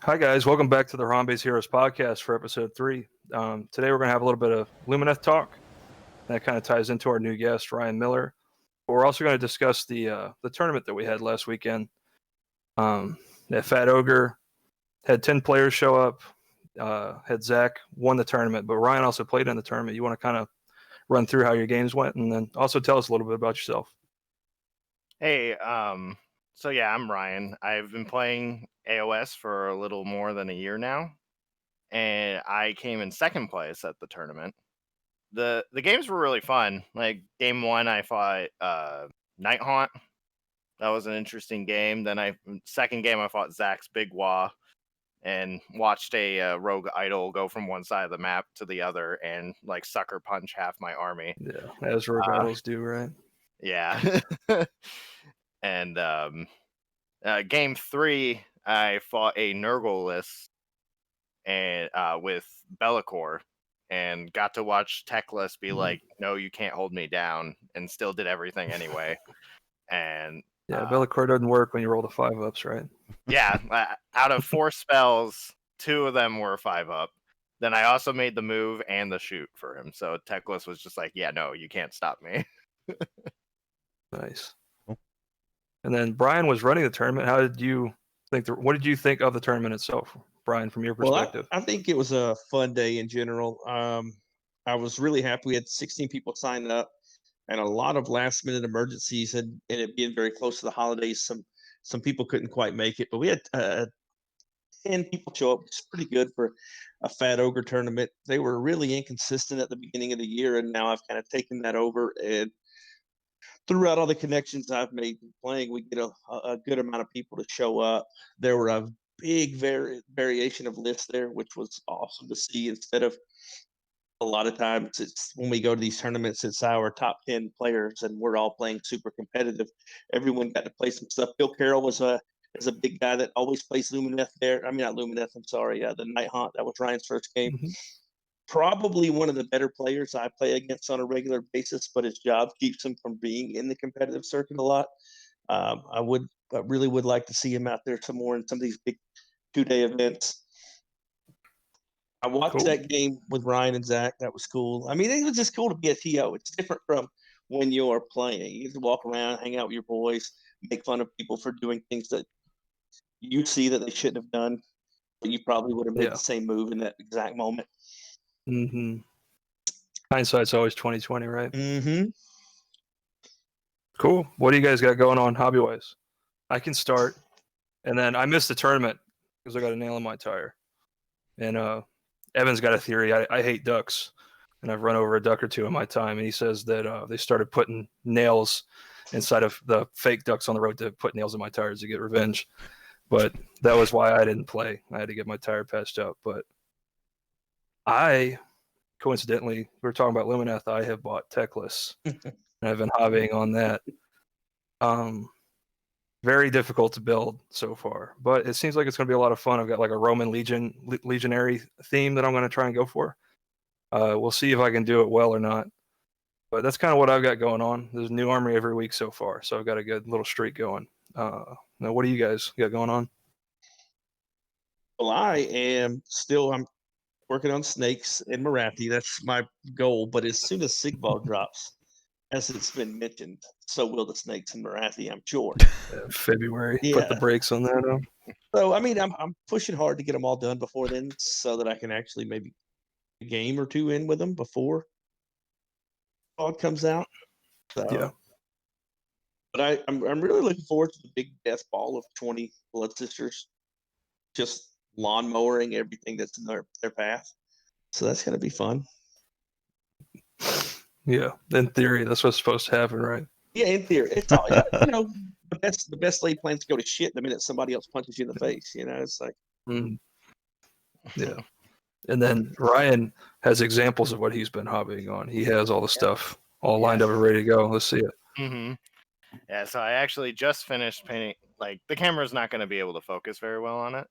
Hi, guys. Welcome back to the Harambe Heroes Podcast for episode 3. Today, we're going to have a little bit of Lumineth talk. That kind of ties into our new guest, Ryan Miller. But we're also going to discuss the tournament that we had last weekend. That Fat Ogre had 10 players show up. Had Zach won the tournament, but Ryan also played in the tournament. You want to kind of run through how your games went and then also tell us a little bit about yourself. Hey, I'm Ryan. I've been playing AOS for a little more than a year now, and I came in second place at the tournament. The games were really fun. Like game 1, I fought Night Haunt. That was an interesting game. Then second game I fought Zach's Big Wah and watched a rogue idol go from one side of the map to the other and like sucker punch half my army. Yeah, as rogue idols do, right? Yeah. And game 3, I fought a Nurgle and with Bellicor, and got to watch Teclis be like, "No, you can't hold me down," and still did everything anyway. And yeah, Bellicor doesn't work when you roll the 5-ups, right? Yeah, out of 4 spells, 2 of them were 5-up. Then I also made the move and the shoot for him, so Teclis was just like, "Yeah, no, you can't stop me." Nice. And then Brian was running the tournament. How did you think? What did you think of the tournament itself, Brian, from your perspective? Well, I think it was a fun day in general. I was really happy. We had 16 people sign up, and a lot of last minute emergencies, and it being very close to the holidays, some people couldn't quite make it, but we had 10 people show up. It's pretty good for a Fat Ogre tournament. They were really inconsistent at the beginning of the year, and now I've kind of taken that over. And throughout all the connections I've made playing, we get a good amount of people to show up. There were a big variation of lists there, which was awesome to see. Instead of a lot of times, it's when we go to these tournaments, it's our top 10 players, and we're all playing super competitive. Everyone got to play some stuff. Bill Carroll is a big guy that always plays Lumineth there. I mean, not Lumineth. I'm sorry. The Night Haunt. That was Ryan's first game. Mm-hmm. Probably one of the better players I play against on a regular basis, but his job keeps him from being in the competitive circuit a lot. I really would like to see him out there some more in some of these big 2-day events. I watched that game with Ryan and Zach. That was cool. I mean, it was just cool to be a TO. It's different from when you're playing. You get to walk around, hang out with your boys, make fun of people for doing things that you see that they shouldn't have done, but you probably would have made the same move in that exact moment. Mm-hmm. Hindsight's always 20/20, right? Mm-hmm. Cool. What do you guys got going on hobby-wise? I can start. And then I missed the tournament because I got a nail in my tire. And Evan's got a theory. I hate ducks. And I've run over a duck or two in my time. And he says that they started putting nails inside of the fake ducks on the road to put nails in my tires to get revenge. But that was why I didn't play. I had to get my tire patched up. But coincidentally, we were talking about Lumineth. I have bought Teclis. And I've been hobbying on that. Very difficult to build so far, but it seems like it's going to be a lot of fun. I've got like a Roman legionary theme that I'm going to try and go for. We'll see if I can do it well or not. But that's kind of what I've got going on. There's a new army every week so far, so I've got a good little streak going. Now, what do you guys got going on? Well, I'm working on snakes in Marathi. That's my goal. But as soon as Sigval drops, as it's been mentioned, so will the snakes in Marathi, I'm sure. February. Yeah. Put the brakes on that. So, I mean, I'm pushing hard to get them all done before then so that I can actually maybe a game or two in with them before it comes out. So, yeah. But I'm really looking forward to the big death ball of 20 Blood Sisters, just lawnmowering everything that's in their path. So that's going to be fun. Yeah, in theory, that's what's supposed to happen, right? Yeah, in theory. It's all, the best laid plans go to shit the minute somebody else punches you in the face. It's like. Yeah. And then Ryan has examples of what he's been hobbying on. He has all the stuff all lined up and ready to go. Let's see it. Mm-hmm. Yeah, so I actually just finished painting. Like, the camera's not going to be able to focus very well on it,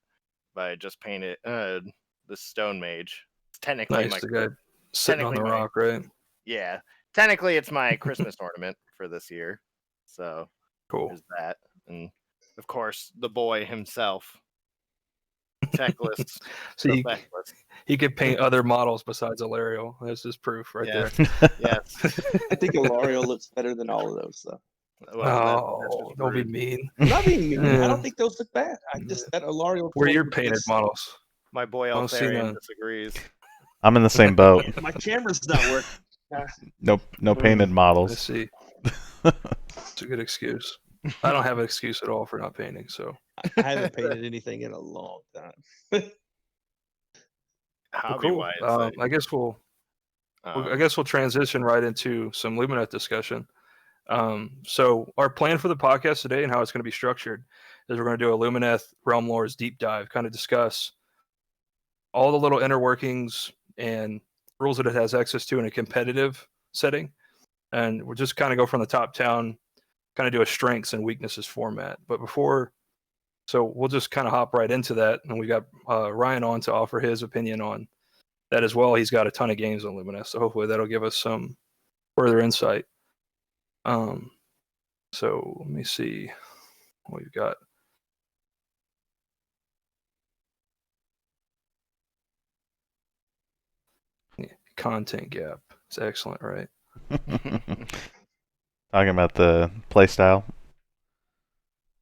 but I just painted the Stone Mage. It's technically the guy sitting on the rock, right? Yeah. Technically, it's my Christmas ornament for this year. So, cool. There's that. And, of course, the boy himself. Teclis. So the Teclis. he could paint other models besides Alariel. That's just proof right there. Yes. I think Alariel looks better than all of those, though. Well, Oh, don't be mean. I'm not being mean. I Yeah. don't think those look bad. I just that Alariel. Where are your color painted looks- models? my boy I don't see Altharian none. disagrees. I'm in the same boat. My camera's not working. No painted I models. see. It's a good excuse. I don't have an excuse at all for not painting. So I haven't painted anything in a long time. Hobby-wise, I guess we'll transition right into some Lumineth discussion. So our plan for the podcast today and how it's going to be structured is we're going to do a Lumineth Realm Lores deep dive, kind of discuss all the little inner workings and rules that it has access to in a competitive setting. And we'll just kind of go from the top down, kind of do a strengths and weaknesses format. But so we'll just kind of hop right into that. And we got Ryan on to offer his opinion on that as well. He's got a ton of games on Lumineth, so hopefully that'll give us some further insight. So let me see what we've got. Content gap. It's excellent, right? Talking about the playstyle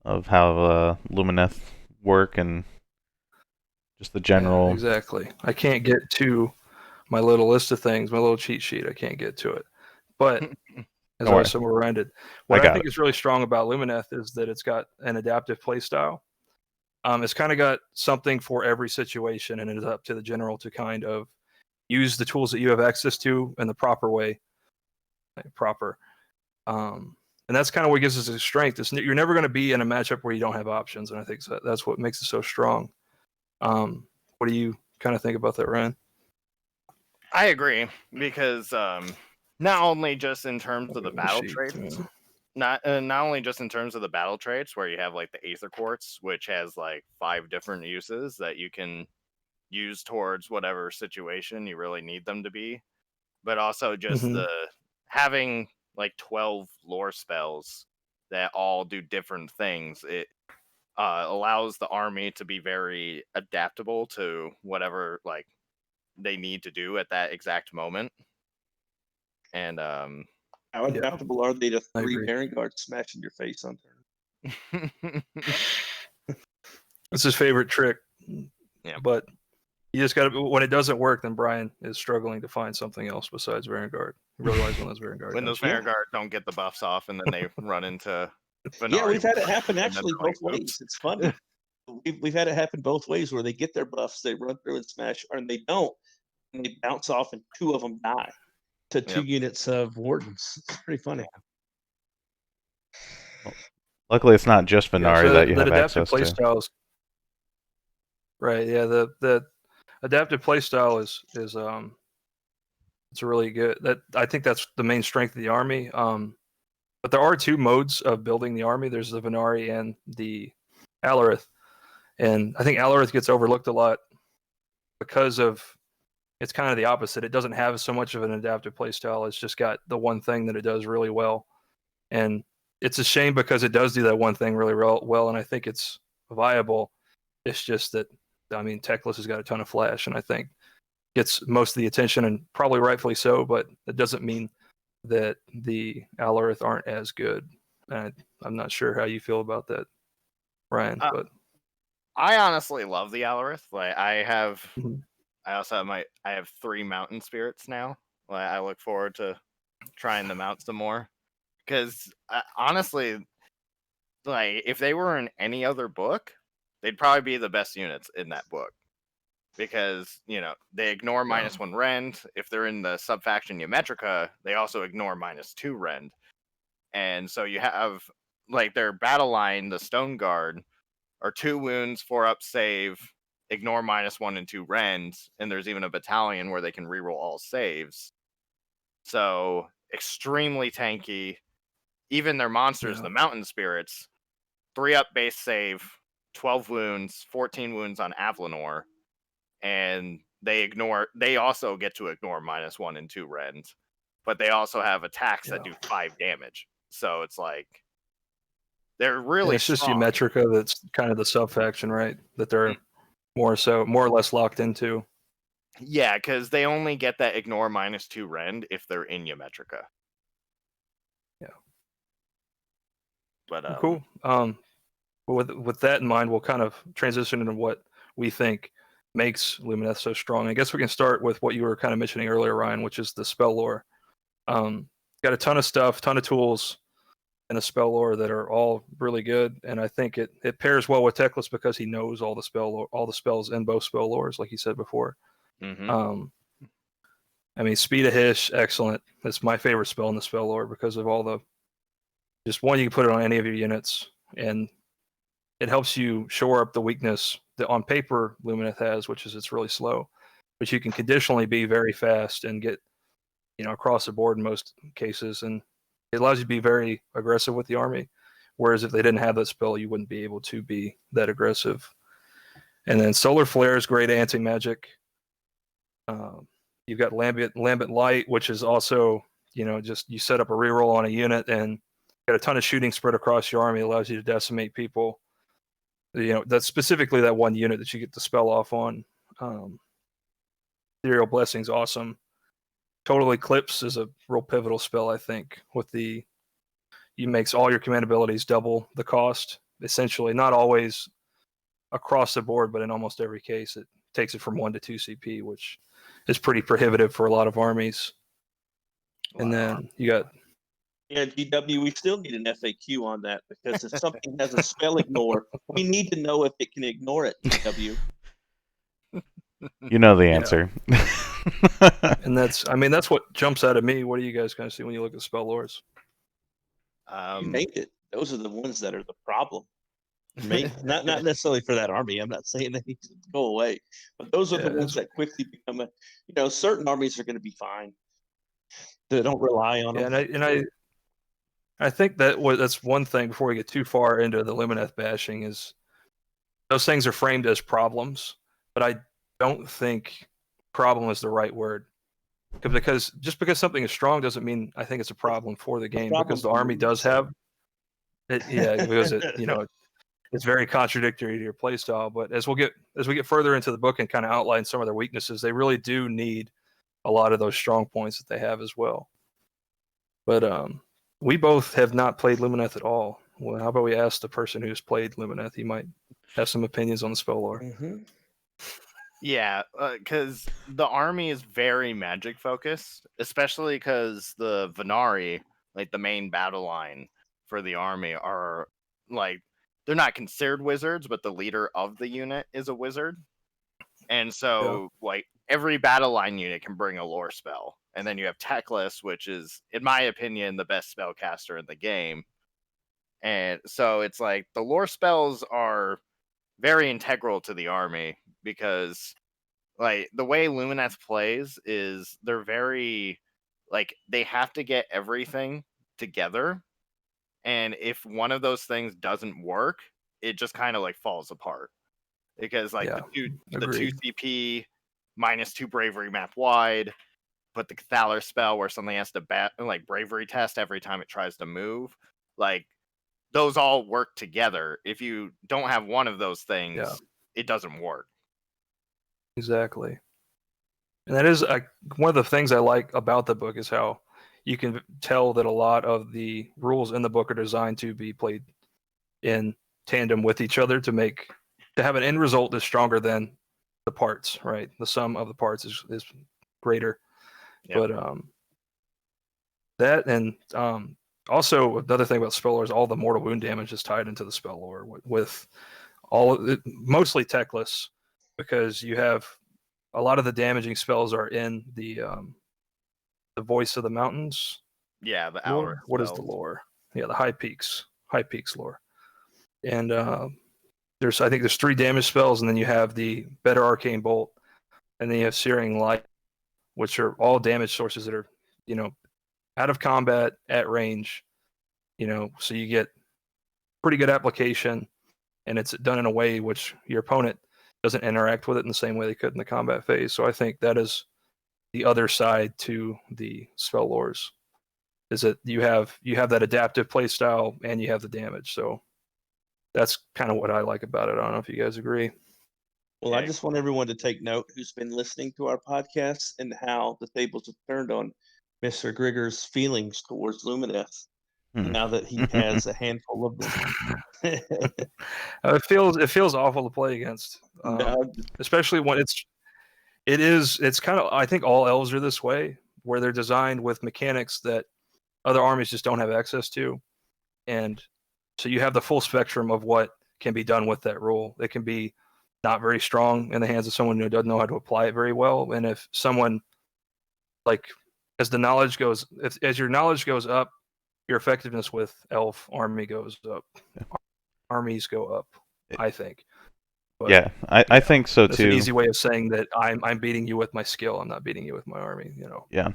of how Lumineth work and just the general. Yeah, exactly. I can't get to my little list of things, my little cheat sheet. I can't get to it. But as I was somewhere ended, what I think is really strong about Lumineth is that it's got an adaptive playstyle. It's kind of got something for every situation, and it is up to the general to kind of use the tools that you have access to in the proper way. And that's kind of what gives us a strength. You're never going to be in a matchup where you don't have options, and I think that's what makes it so strong. What do you kind of think about that, Ryan? I agree, because not only just in terms of the battle traits, not only just in terms of the battle traits, where you have like the Aether Quartz, which has like 5 different uses that you can use towards whatever situation you really need them to be, but also just the having like 12 lore spells that all do different things. It allows the army to be very adaptable to whatever like they need to do at that exact moment. And how adaptable are they to I 3 agree. Baron Guards smashing your face on turn? It's his favorite trick. Yeah. But you just got to, when it doesn't work, then Brian is struggling to find something else besides Vanguard. He really likes when those Vanguard. when those Vanguard don't get the buffs off, and then they run into Yeah, we've had it happen and then actually they're both like, ways. "Oops." It's funny. We've had it happen both ways where they get their buffs, they run through and smash, and they don't, and they bounce off, and 2 of them die to 2 units of Wardens. It's pretty funny. Luckily, it's not just Venari that you have access to. Playstyles, right? Yeah, the adaptive playstyle is it's really good. That I think that's the main strength of the army. But there are 2 modes of building the army. There's the Venari and the Alarith, and I think Alarith gets overlooked a lot because of it's kind of the opposite. It doesn't have so much of an adaptive playstyle. It's just got the one thing that it does really well, and it's a shame because it does do that one thing really well, and I think it's viable. It's just that, I mean, Teclis has got a ton of flash, and I think gets most of the attention, and probably rightfully so, but it doesn't mean that the Alarith aren't as good. And I'm not sure how you feel about that, Ryan, but I honestly love the Alarith. Like I Mhm. also have I have 3 mountain spirits now. Like I look forward to trying them out some more, because honestly, like if they were in any other book, they'd probably be the best units in that book, because they ignore -1 rend. If they're in the subfaction Ymetrica, they also ignore -2 rend, and so you have like their battle line, the Stone Guard, are 2 wounds, 4 up save, ignore -1 and 2 rend, and there's even a battalion where they can reroll all saves. So extremely tanky. Even their monsters, the mountain spirits, 3 up base save, 12 wounds, 14 wounds on Avlanor, and they also get to ignore -1 and 2 rend, but they also have attacks that do 5 damage. So it's like they're really it's just strong. Ymetrica that's kind of the sub faction, right? That they're more or less locked into. Yeah, because they only get that ignore -2 rend if they're in Ymetrica. Yeah. But Cool. With that in mind, we'll kind of transition into what we think makes Lumineth so strong. I guess we can start with what you were kind of mentioning earlier, Ryan, which is the spell lore. Got a ton of stuff, ton of tools in the spell lore that are all really good, and I think it pairs well with Teclis because he knows all the spells in both spell lores, like you said before. mm-hmm. I mean, Speed of Hish, excellent. That's my favorite spell in the spell lore because of all the. Just one, you can put it on any of your units, and it helps you shore up the weakness that on paper Lumineth has, which is it's really slow, but you can conditionally be very fast and get across the board in most cases, and it allows you to be very aggressive with the army. Whereas if they didn't have that spell, you wouldn't be able to be that aggressive. And then Solar Flare is great anti-magic. You've got Lambent Light, which is also just you set up a reroll on a unit and got a ton of shooting spread across your army. It allows you to decimate people. That's specifically that one unit that you get the spell off on. Ethereal Blessing's awesome. Total Eclipse is a real pivotal spell, I think, you makes all your command abilities double the cost, essentially. Not always across the board, but in almost every case, it takes it from 1 to 2 CP, which is pretty prohibitive for a lot of armies. And then you got... Yeah, GW, we still need an FAQ on that because if something has a spell ignore, we need to know if it can ignore it, GW. You know the answer. And that's what jumps out at me. What do you guys kind of see when you look at spell lores? You named it. Those are the ones that are the problem. Not necessarily for that army. I'm not saying they need to go away, but those are the ones that quickly become certain armies are going to be fine. They don't rely on them. And I think that's one thing before we get too far into the Lumineth bashing is those things are framed as problems, but I don't think problem is the right word. Because just because something is strong doesn't mean I think it's a problem for the game, because the army does have it. Yeah, because it's very contradictory to your playstyle. But as we get further into the book and kind of outline some of their weaknesses, they really do need a lot of those strong points that they have as well. But we both have not played Lumineth at all. Well, how about we ask the person who's played Lumineth? He might have some opinions on the spell lore. Mm-hmm. Yeah, because the army is very magic focused, especially because the Venari, like the main battle line for the army, are like they're not considered wizards, but the leader of the unit is a wizard, and so like every battle line unit can bring a lore spell, and then you have Teclis, which is, in my opinion, the best spellcaster in the game, and so it's like the lore spells are very integral to the army because like the way Lumineth plays is they're very like they have to get everything together, and if one of those things doesn't work, it just kind of like falls apart because like the 2 CP -2 bravery map wide, put the Cathalar spell where something has to like bravery test every time it tries to move, like those all work together. If you don't have one of those things, it doesn't work. Exactly. And that is one of the things I like about the book is how you can tell that a lot of the rules in the book are designed to be played in tandem with each other to have an end result that's stronger than the parts, right? The sum of the parts is greater. Yep. But that and also the other thing about spell lore is all the mortal wound damage is tied into the spell lore with all of it, mostly Teclis, because you have a lot of the damaging spells are in the Voice of the Mountains. Yeah, the lore. outer. What is the lore? Yeah, the High Peaks lore. And I think there's 3 damage spells, and then you have the Better Arcane Bolt, and then you have Searing Light, which are all damage sources that are, out of combat at range, so you get pretty good application, and it's done in a way which your opponent doesn't interact with it in the same way they could in the combat phase. So I think that is the other side to the spell lores, is that you have that adaptive play style and you have the damage. So that's kind of what I like about it. I don't know if you guys agree. Well, I just want everyone to take note who's been listening to our podcast and how the tables have turned on Mr. Grigger's feelings towards Lumineth now that he has a handful of them. It feels awful to play against, especially when it's kind of, I think all elves are this way, where they're designed with mechanics that other armies just don't have access to, and so you have the full spectrum of what can be done with that rule. It can be not very strong in the hands of someone who doesn't know how to apply it very well, and if someone, like, as the knowledge goes, as your knowledge goes up, your effectiveness with elf army goes up. Armies go up, I think. But, yeah, I think so that's too. an easy way of saying that I'm beating you with my skill. I'm not beating you with my army. Yeah,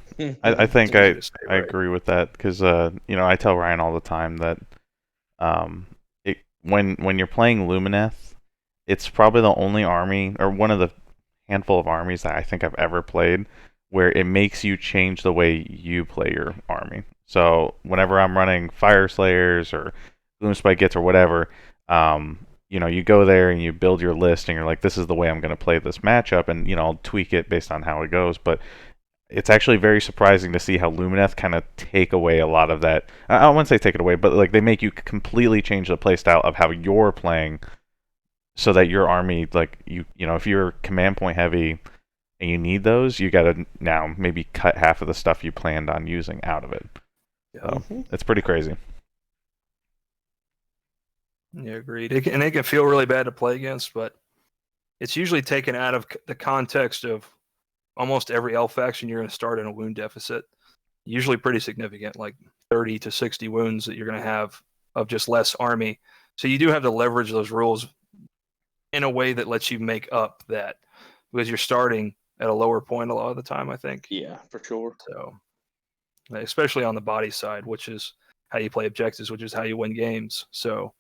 I think I right? agree with that because I tell Ryan all the time that when you're playing Lumineth, it's probably the only army or one of the handful of armies that I think I've ever played where it makes you change the way you play your army. So whenever I'm running Fire Slayers or Gloomspite Gits or whatever, you go there and you build your list and you're like, this is the way I'm going to play this matchup, and I'll tweak it based on how it goes. But it's actually very surprising to see how Lumineth kind of take away a lot of that. I wouldn't say take it away, but like they make you completely change the playstyle of how you're playing, so that your army, like if you're command point heavy and you need those, you got to now maybe cut half of the stuff you planned on using out of it. So it's pretty crazy. Yeah, agreed. And it can feel really bad to play against, but it's usually taken out of the context of almost every elf faction. You're going to start in a wound deficit, usually pretty significant, like 30 to 60 wounds that you're going to have of just less army. So you do have to leverage those rules in a way that lets you make up that, because you're starting at a lower point a lot of the time, I think. Yeah, for sure. So, especially on the body side, which is how you play objectives, which is how you win games. So,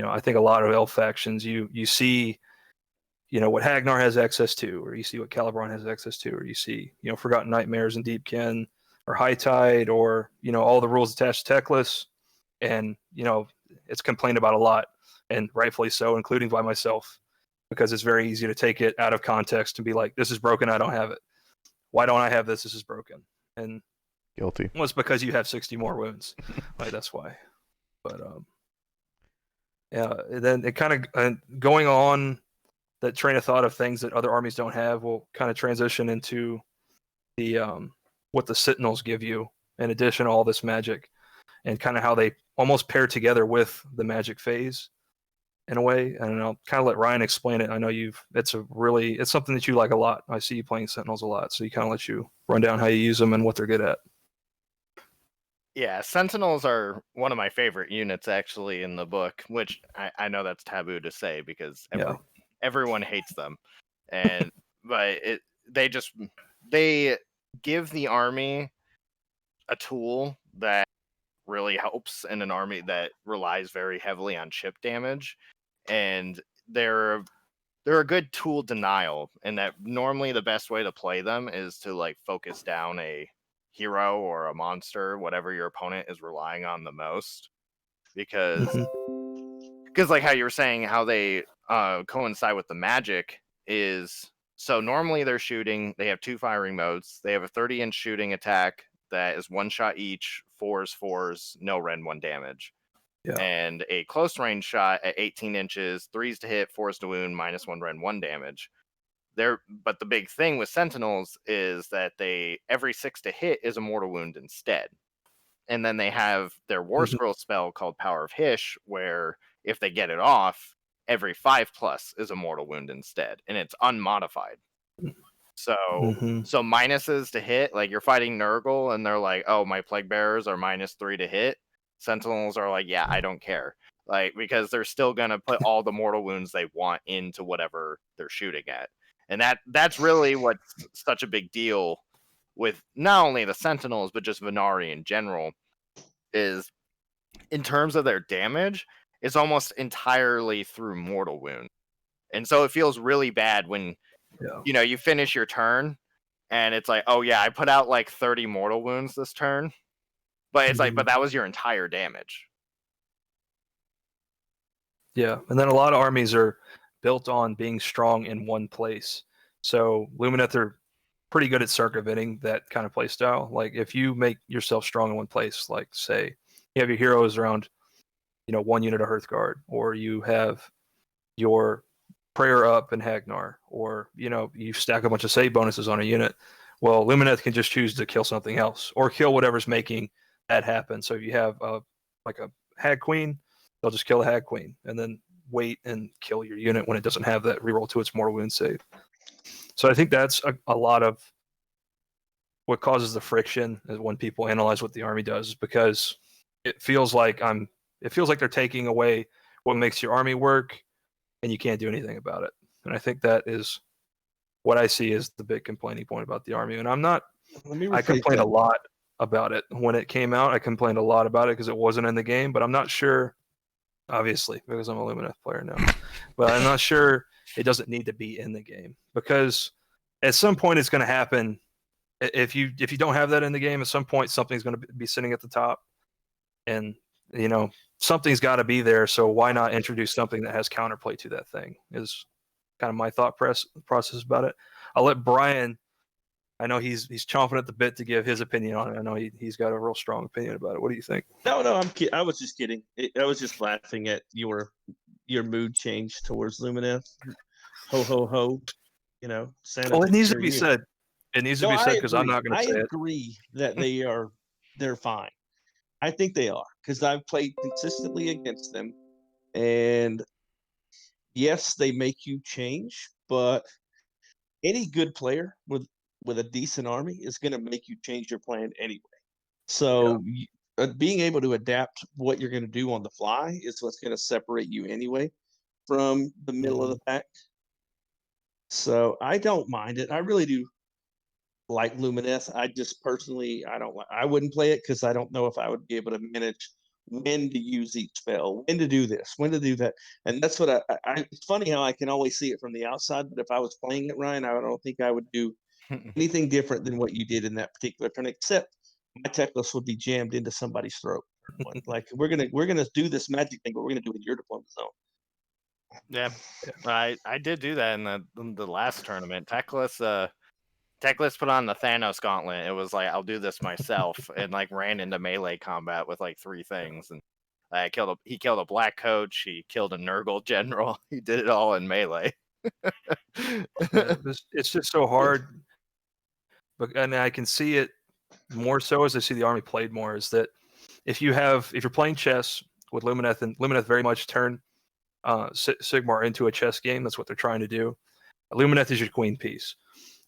I think a lot of elf factions, you see, what Hagnar has access to, or you see what Calibron has access to, or you see, Forgotten Nightmares and Deepkin, or High Tide, or, all the rules attached to Teclis. And, it's complained about a lot, and rightfully so, including by myself, because it's very easy to take it out of context and be like, this is broken, I don't have it. Why don't I have this? This is broken. And guilty. Well, it's because you have 60 more wounds. Like, that's why. But, yeah, then it kind of going on that train of thought of things that other armies don't have will kind of transition into the what the Sentinels give you in addition to all this magic, and kind of how they almost pair together with the magic phase in a way. And I'll kind of let Ryan explain it. I know it's something that you like a lot. I see you playing Sentinels a lot, so he kind of lets you run down how you use them and what they're good at. Yeah, Sentinels are one of my favorite units actually in the book, which I know that's taboo to say because everyone hates them. But they give the army a tool that really helps in an army that relies very heavily on chip damage, and they're a good tool denial, and that normally the best way to play them is to like focus down a hero or a monster, whatever your opponent is relying on the most, because like how you were saying how they coincide with the magic is, so normally they're shooting, they have 2 firing modes, they have a 30-inch shooting attack that is 1 shot each, 4s, no Ren 1 damage. Yeah. And a close range shot at 18 inches, 3s to hit, 4s to wound, -1 Ren 1 damage. But the big thing with Sentinels is that every 6 to hit is a mortal wound instead. And then they have their War Scroll spell called Power of Hish, where if they get it off, every 5+ is a mortal wound instead, and it's unmodified. So minuses to hit, like you're fighting Nurgle and they're like, oh, my Plague Bearers are -3 to hit. Sentinels are like, yeah, I don't care. Like, because they're still going to put all the mortal wounds they want into whatever they're shooting at. And that's really what's such a big deal with not only the Sentinels, but just Venari in general, is in terms of their damage, it's almost entirely through mortal wound. And so it feels really bad when, you finish your turn and it's like, oh yeah, I put out like 30 mortal wounds this turn. But it's like, but that was your entire damage. Yeah, and then a lot of armies are built on being strong in one place. So Lumineth are pretty good at circumventing that kind of play style. Like if you make yourself strong in one place, like say you have your heroes around, 1 unit of Hearthguard, or you have your prayer up and Hagnar, or you stack a bunch of save bonuses on a unit. Well, Lumineth can just choose to kill something else or kill whatever's making that happen. So if you have like a Hag Queen, they'll just kill a Hag Queen and then wait and kill your unit when it doesn't have that reroll to its mortal wound save. So I think that's a lot of what causes the friction is when people analyze what the army does, is because it feels like they're taking away what makes your army work, and you can't do anything about it. And I think that is what I see as the big complaining point about the army. And I complained a lot about it when it came out. I complained a lot about it because it wasn't in the game, but I'm not sure, obviously, because I'm a Lumineth player now, but I'm not sure it doesn't need to be in the game, because at some point it's going to happen. If you don't have that in the game, at some point something's going to be sitting at the top, and something's got to be there. So why not introduce something that has counterplay to that thing? Is kind of my thought process about it. I'll let Brian. I know he's chomping at the bit to give his opinion on it. I know he's got a real strong opinion about it. What do you think? No, I'm kidding. I was just kidding. I was just laughing at your mood change towards Lumineth. Ho ho ho. Santa. Well, it needs to be said. It needs to be said because I'm not going to say it. I agree that they're fine. I think they are, because I've played consistently against them, and yes, they make you change, but any good player with a decent army is going to make you change your plan anyway. So being able to adapt what you're going to do on the fly is what's going to separate you anyway from the middle of the pack. So I don't mind it. I really do like Lumineth. I just personally, I wouldn't play it because I don't know if I would be able to manage when to use each spell, when to do this, when to do that. And that's what it's funny how I can always see it from the outside, but if I was playing it, Ryan, I don't think I would do anything different than what you did in that particular turn, except my Teclis would be jammed into somebody's throat. Like we're gonna do this magic thing, but we're gonna do it in your deployment zone. Yeah, I did do that in the last tournament. Teclis put on the Thanos gauntlet. It was like, I'll do this myself, and like ran into melee combat with like 3 things, and he killed a black coach, he killed a Nurgle general, he did it all in melee. It's just so hard, and I can see it more so as I see the army played more. Is that if you're playing chess with Lumineth, and Lumineth very much turn Sigmar into a chess game. That's what they're trying to do. Lumineth is your queen piece,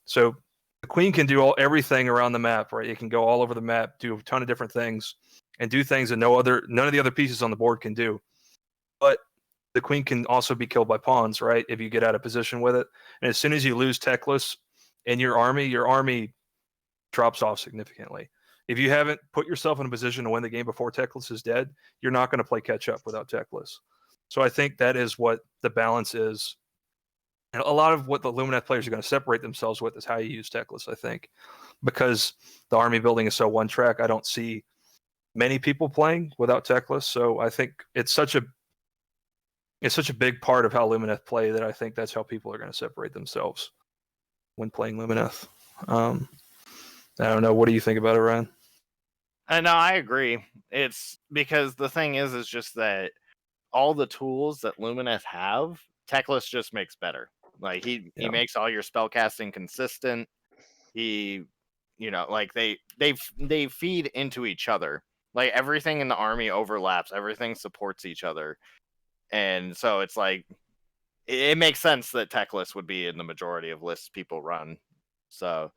so the queen can do everything around the map, right? It can go all over the map, do a ton of different things, and do things that none of the other pieces on the board can do. But the queen can also be killed by pawns, right? If you get out of position with it. And as soon as you lose Teclis in your army drops off significantly. If you haven't put yourself in a position to win the game before Teclis is dead, you're not going to play catch up without Teclis. So I think that is what the balance is. And a lot of what the Lumineth players are going to separate themselves with is how you use Teclis, I think. Because the army building is so one track, I don't see many people playing without Teclis. So I think it's such a big part of how Lumineth play that I think that's how people are going to separate themselves when playing Lumineth. I don't know. What do you think about it, Ryan? No, I agree. It's because the thing is just that all the tools that Lumineth have, Teclis just makes better. Like he makes all your spell casting consistent. He, like they feed into each other. Like everything in the army overlaps. Everything supports each other. And so it's like, it makes sense that Teclis would be in the majority of lists people run. So,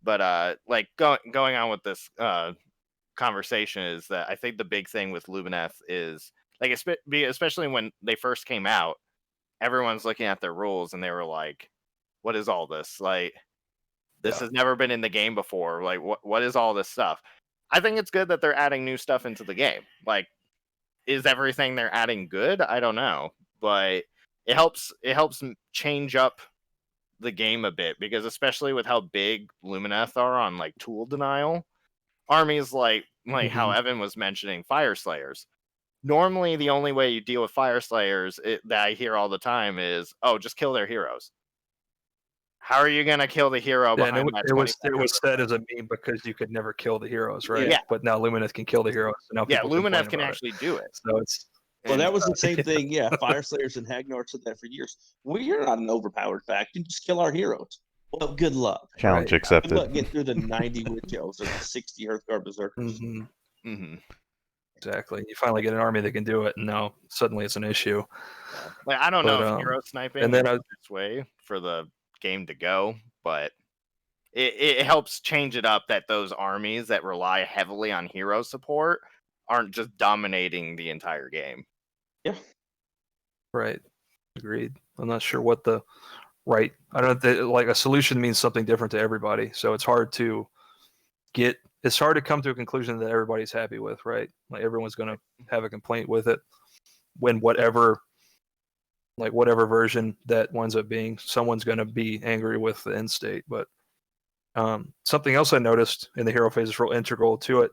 but like going on with this conversation is that I think the big thing with Lumineth is, like, especially when they first came out, everyone's looking at their rules and they were like, what is all this? Like, this has never been in the game before. Like, what is all this stuff? I think it's good that they're adding new stuff into the game. Like, is everything they're adding good? I don't know, but it helps change up the game a bit, because especially with how big Lumineth are on like tool denial, armies like how Evan was mentioning, Fire Slayers, normally the only way you deal with Fire Slayers that I hear all the time is, oh, just kill their heroes. How are you gonna kill the hero Yeah, and behind that 20? it was said as a meme because you could never kill the heroes, right? Yeah. But now Lumineth can kill the heroes. So now Yeah, people complain Lumineth can about actually do it. So it's Well, And that was the same thing. Yeah, Fire Slayers and Hagnar said that for years. We're not an overpowered faction. Just kill our heroes. Well, good luck. Challenge Right. accepted. Good luck getting through the 90 Witch Elves or the 60 Hearthguard Berserkers. Exactly. You finally get an army that can do it, and now suddenly it's an issue. like, I don't know But, if hero sniping and then is this way for the game to go, but it helps change it up that those armies that rely heavily on hero support aren't just dominating the entire game. Yeah. Right. Agreed. I'm not sure what the right. I don't know. Like a solution means something different to everybody, so it's hard to come to a conclusion that everybody's happy with, right? Like everyone's going to have a complaint with it when whatever version that winds up being, someone's going to be angry with the end state. But something else I noticed in the hero phase is real integral to it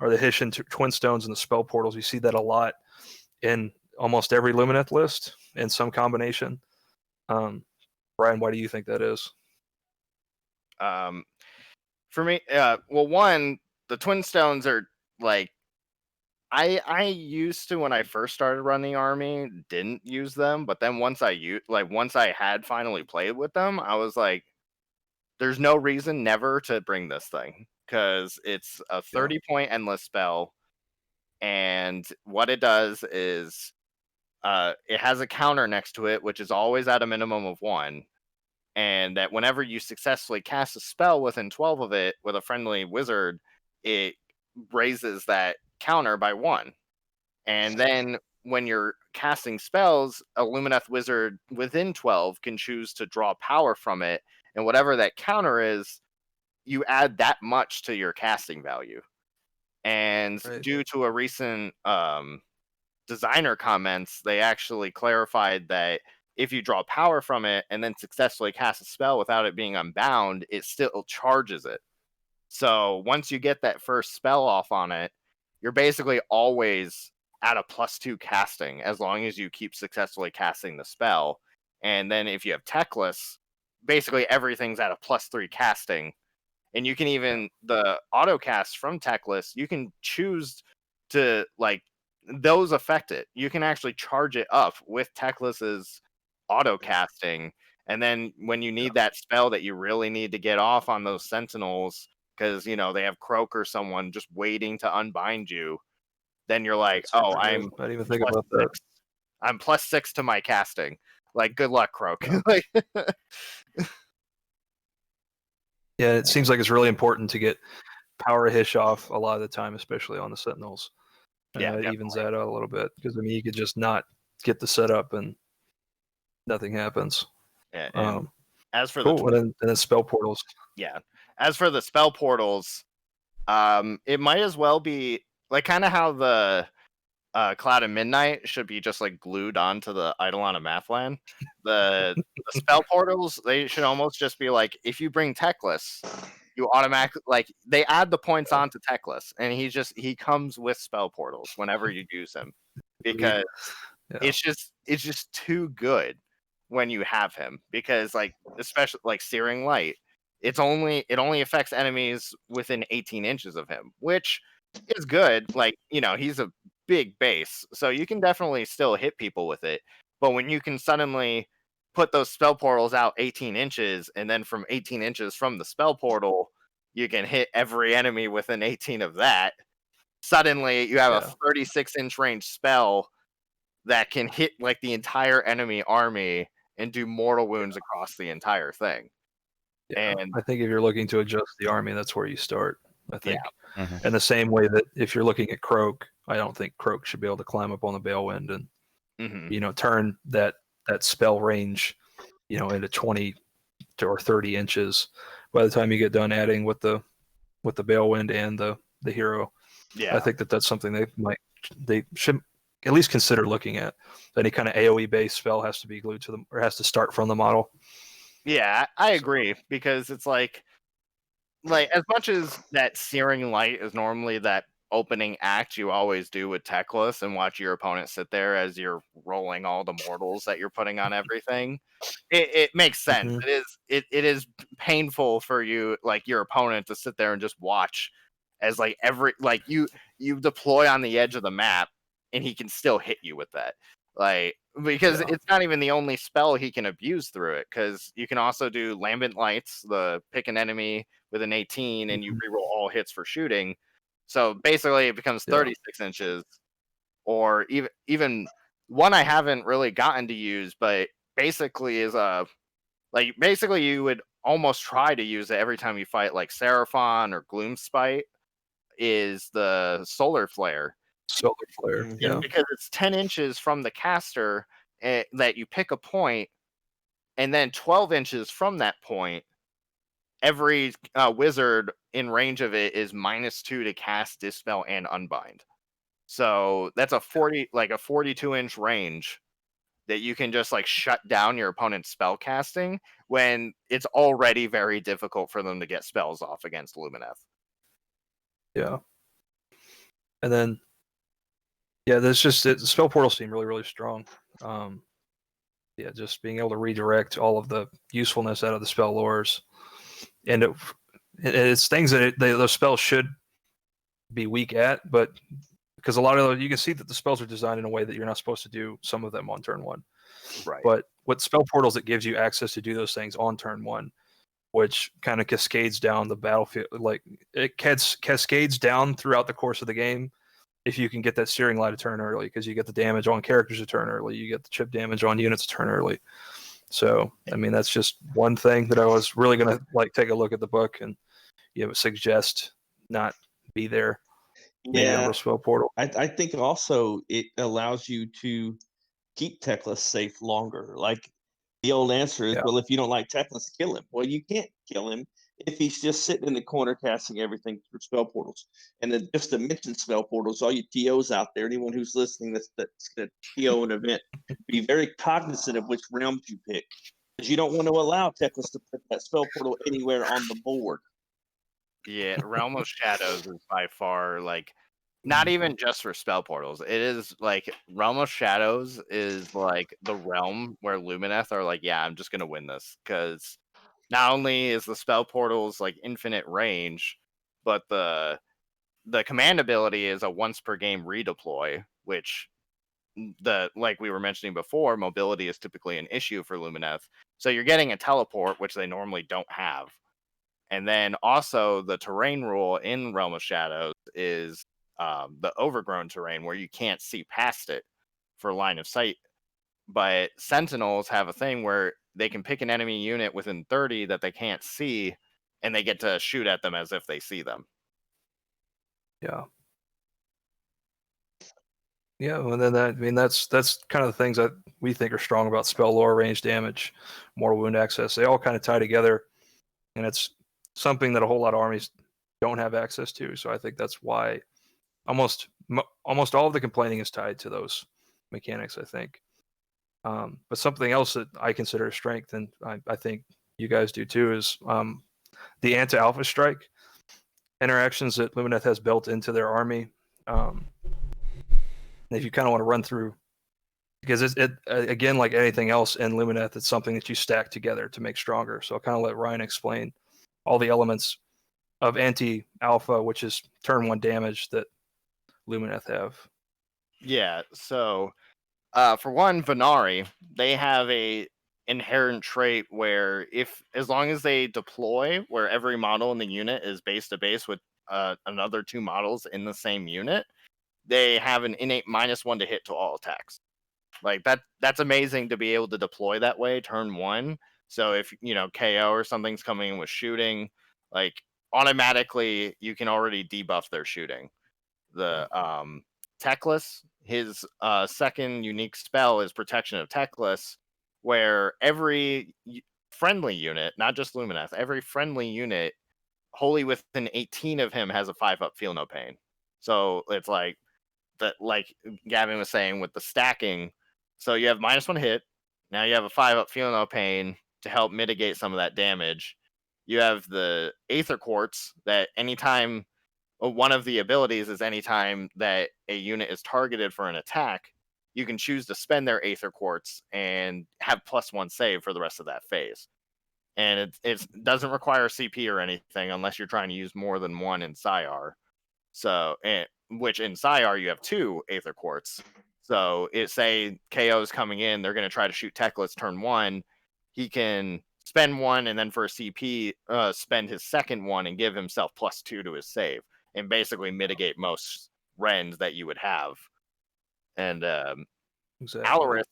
are the Hish and Twin Stones and the spell portals. You see that a lot in almost every Lumineth list in some combination. Brian, why do you think that is? For me, well, one, the Twin Stones are like, I used to, when I first started running army, didn't use them, but then once I had finally played with them, I was like, there's no reason never to bring this thing, because it's a 30-point endless spell, and what it does is it has a counter next to it, which is always at a minimum of 1, and that whenever you successfully cast a spell within 12 of it with a friendly wizard, it raises that counter by 1. And then when you're casting spells, a Lumineth wizard within 12 can choose to draw power from it, and whatever that counter is, you add that much to your casting value. And due to a recent designer comments, they actually clarified that if you draw power from it and then successfully cast a spell without it being unbound, it still charges it. So once you get that first spell off on it, you're basically always at a +2 casting as long as you keep successfully casting the spell. And then if you have Teclis, basically everything's at a +3 casting. And you can even, the auto cast from Teclis, you can choose to, like, those affect it. You can actually charge it up with Teclis's auto casting. And then when you need that spell that you really need to get off on those sentinels, because, you know, they have Croak or someone just waiting to unbind you, then you're like, oh, I didn't even think about that. I'm +6 to my casting. Like, good luck, Croak. Yeah, it seems like it's really important to get power Hish off a lot of the time, especially on the Sentinels. Yeah, it evens that out a little bit, because I mean, you could just not get the setup and nothing happens. Yeah, as for and then spell portals. Yeah, as for the spell portals, it might as well be like kind of how the Cloud of Midnight should be just like glued onto the Eidolon of Mathland. The spell portals, they should almost just be like, if you bring Teclis, you automatically, like, they add the points onto Teclis, and he comes with spell portals whenever you use him, because it's just too good when you have him, because, like, especially like Searing Light, it only affects enemies within 18 inches of him, which is good. Like, you know, he's a big base, so you can definitely still hit people with it. But when you can suddenly put those spell portals out 18 inches, and then from 18 inches from the spell portal, you can hit every enemy within 18 of that, suddenly you have a 36-inch range spell that can hit like the entire enemy army and do mortal wounds across the entire thing. Yeah, and I think if you're looking to adjust the army, that's where you start. I think. Mm-hmm. In the same way that if you're looking at Croak, I don't think Croak should be able to climb up on the Balewind and you know, turn that spell range, you know, into 20 or 30 inches by the time you get done adding with the Balewind and the hero. Yeah, I think that's something they should at least consider looking at. Any kind of AoE based spell has to be glued to them, or has to start from the model. Yeah, I agree, because it's like as much as that Searing Light is normally that opening act you always do with Teclis and watch your opponent sit there as you're rolling all the mortals that you're putting on everything. It makes sense. Mhm. It is painful for you, like your opponent, to sit there and just watch as like you deploy on the edge of the map and he can still hit you with that. Like, because Yeah. it's not even the only spell he can abuse through it, because you can also do Lambent Lights, the pick an enemy with an 18 and you Mhm. reroll all hits for shooting. So basically it becomes Yeah. 36 inches, or even one I haven't really gotten to use, but basically is basically you would almost try to use it every time you fight like Seraphon or Gloomspite, is the Solar Flare. Solar flare. Mhm. Yeah. Because it's 10 inches from the caster, that you pick a point, and then 12 inches from that point, every wizard in range of it is -2 to cast, dispel, and unbind. So that's a 42-inch range that you can just like shut down your opponent's spell casting when it's already very difficult for them to get spells off against Lumineth. Yeah. And then, yeah, there's just the spell portals seem really, really strong. Yeah, just being able to redirect all of the usefulness out of the spell lores, and it's things that those spells should be weak at, but because a lot of you can see that the spells are designed in a way that you're not supposed to do some of them on turn one. Right. But with spell portals, it gives you access to do those things on turn one, which kind of cascades down the battlefield. Like it cascades down throughout the course of the game if you can get that Searing Light a turn early, because you get the damage on characters a turn early, you get the chip damage on units a turn early. So, I mean, that's just one thing that I was really going to like take a look at the book and suggest not be there. Maybe on Yeah, a spell portal. I think also it allows you to keep Teclis safe longer. Like the old answer is, Yeah. well, if you don't like Teclis, kill him. Well, you can't kill him if he's just sitting in the corner casting everything through spell portals. And then just to mention spell portals, all you TOs out there, anyone who's listening that's going to TO an event, be very cognizant of which realms you pick, because you don't want to allow Teclis to put that spell portal anywhere on the board. Yeah, Realm of Shadows is by far like not even just for spell portals. It is like Realm of Shadows is like the realm where Lumineth are like, yeah, I'm just gonna win this, because not only is the spell portals like infinite range, but the command ability is a once per game redeploy, which like we were mentioning before, mobility is typically an issue for Lumineth. So you're getting a teleport, which they normally don't have. And then also the terrain rule in Realm of Shadows is the overgrown terrain where you can't see past it for line of sight. But Sentinels have a thing where they can pick an enemy unit within 30 that they can't see, and they get to shoot at them as if they see them. Yeah. Yeah, well, then that's kind of the things that we think are strong about spell lore, range damage, mortal wound access. They all kind of tie together, and it's something that a whole lot of armies don't have access to. So I think that's why almost all of the complaining is tied to those mechanics, I think. But something else that I consider a strength, and I think you guys do too, is the anti-alpha strike interactions that Lumineth has built into their army. If you kind of want to run through, because it again, like anything else in Lumineth, it's something that you stack together to make stronger. So I'll kind of let Ryan explain all the elements of anti-alpha, which is turn one damage that Lumineth have. Yeah, so for one, Venari, they have a inherent trait where as long as they deploy where every model in the unit is base to base with another two models in the same unit, they have an innate -1 to hit to all attacks. Like that's amazing to be able to deploy that way turn one. So if KO or something's coming in with shooting, like automatically you can already debuff their shooting. The Teclis, his second unique spell is Protection of Teclis, where every friendly unit, not just Lumineth, every friendly unit wholly within 18 of him has a 5-up Feel No Pain. So it's like that, like Gavin was saying with the stacking. So you have -1 hit. Now you have a 5-up Feel No Pain to help mitigate some of that damage. You have the Aether Quartz that anytime one of the abilities is anytime that a unit is targeted for an attack, you can choose to spend their Aether Quartz and have +1 save for the rest of that phase. And it doesn't require CP or anything unless you're trying to use more than one in Psyar. So, which in Psyar you have 2 Aether Quartz. So, say KO's coming in, they're going to try to shoot Teclis turn 1. He can spend 1 and then for a CP, spend his second 1 and give himself +2 to his save and basically mitigate most rends that you would have. And Exactly.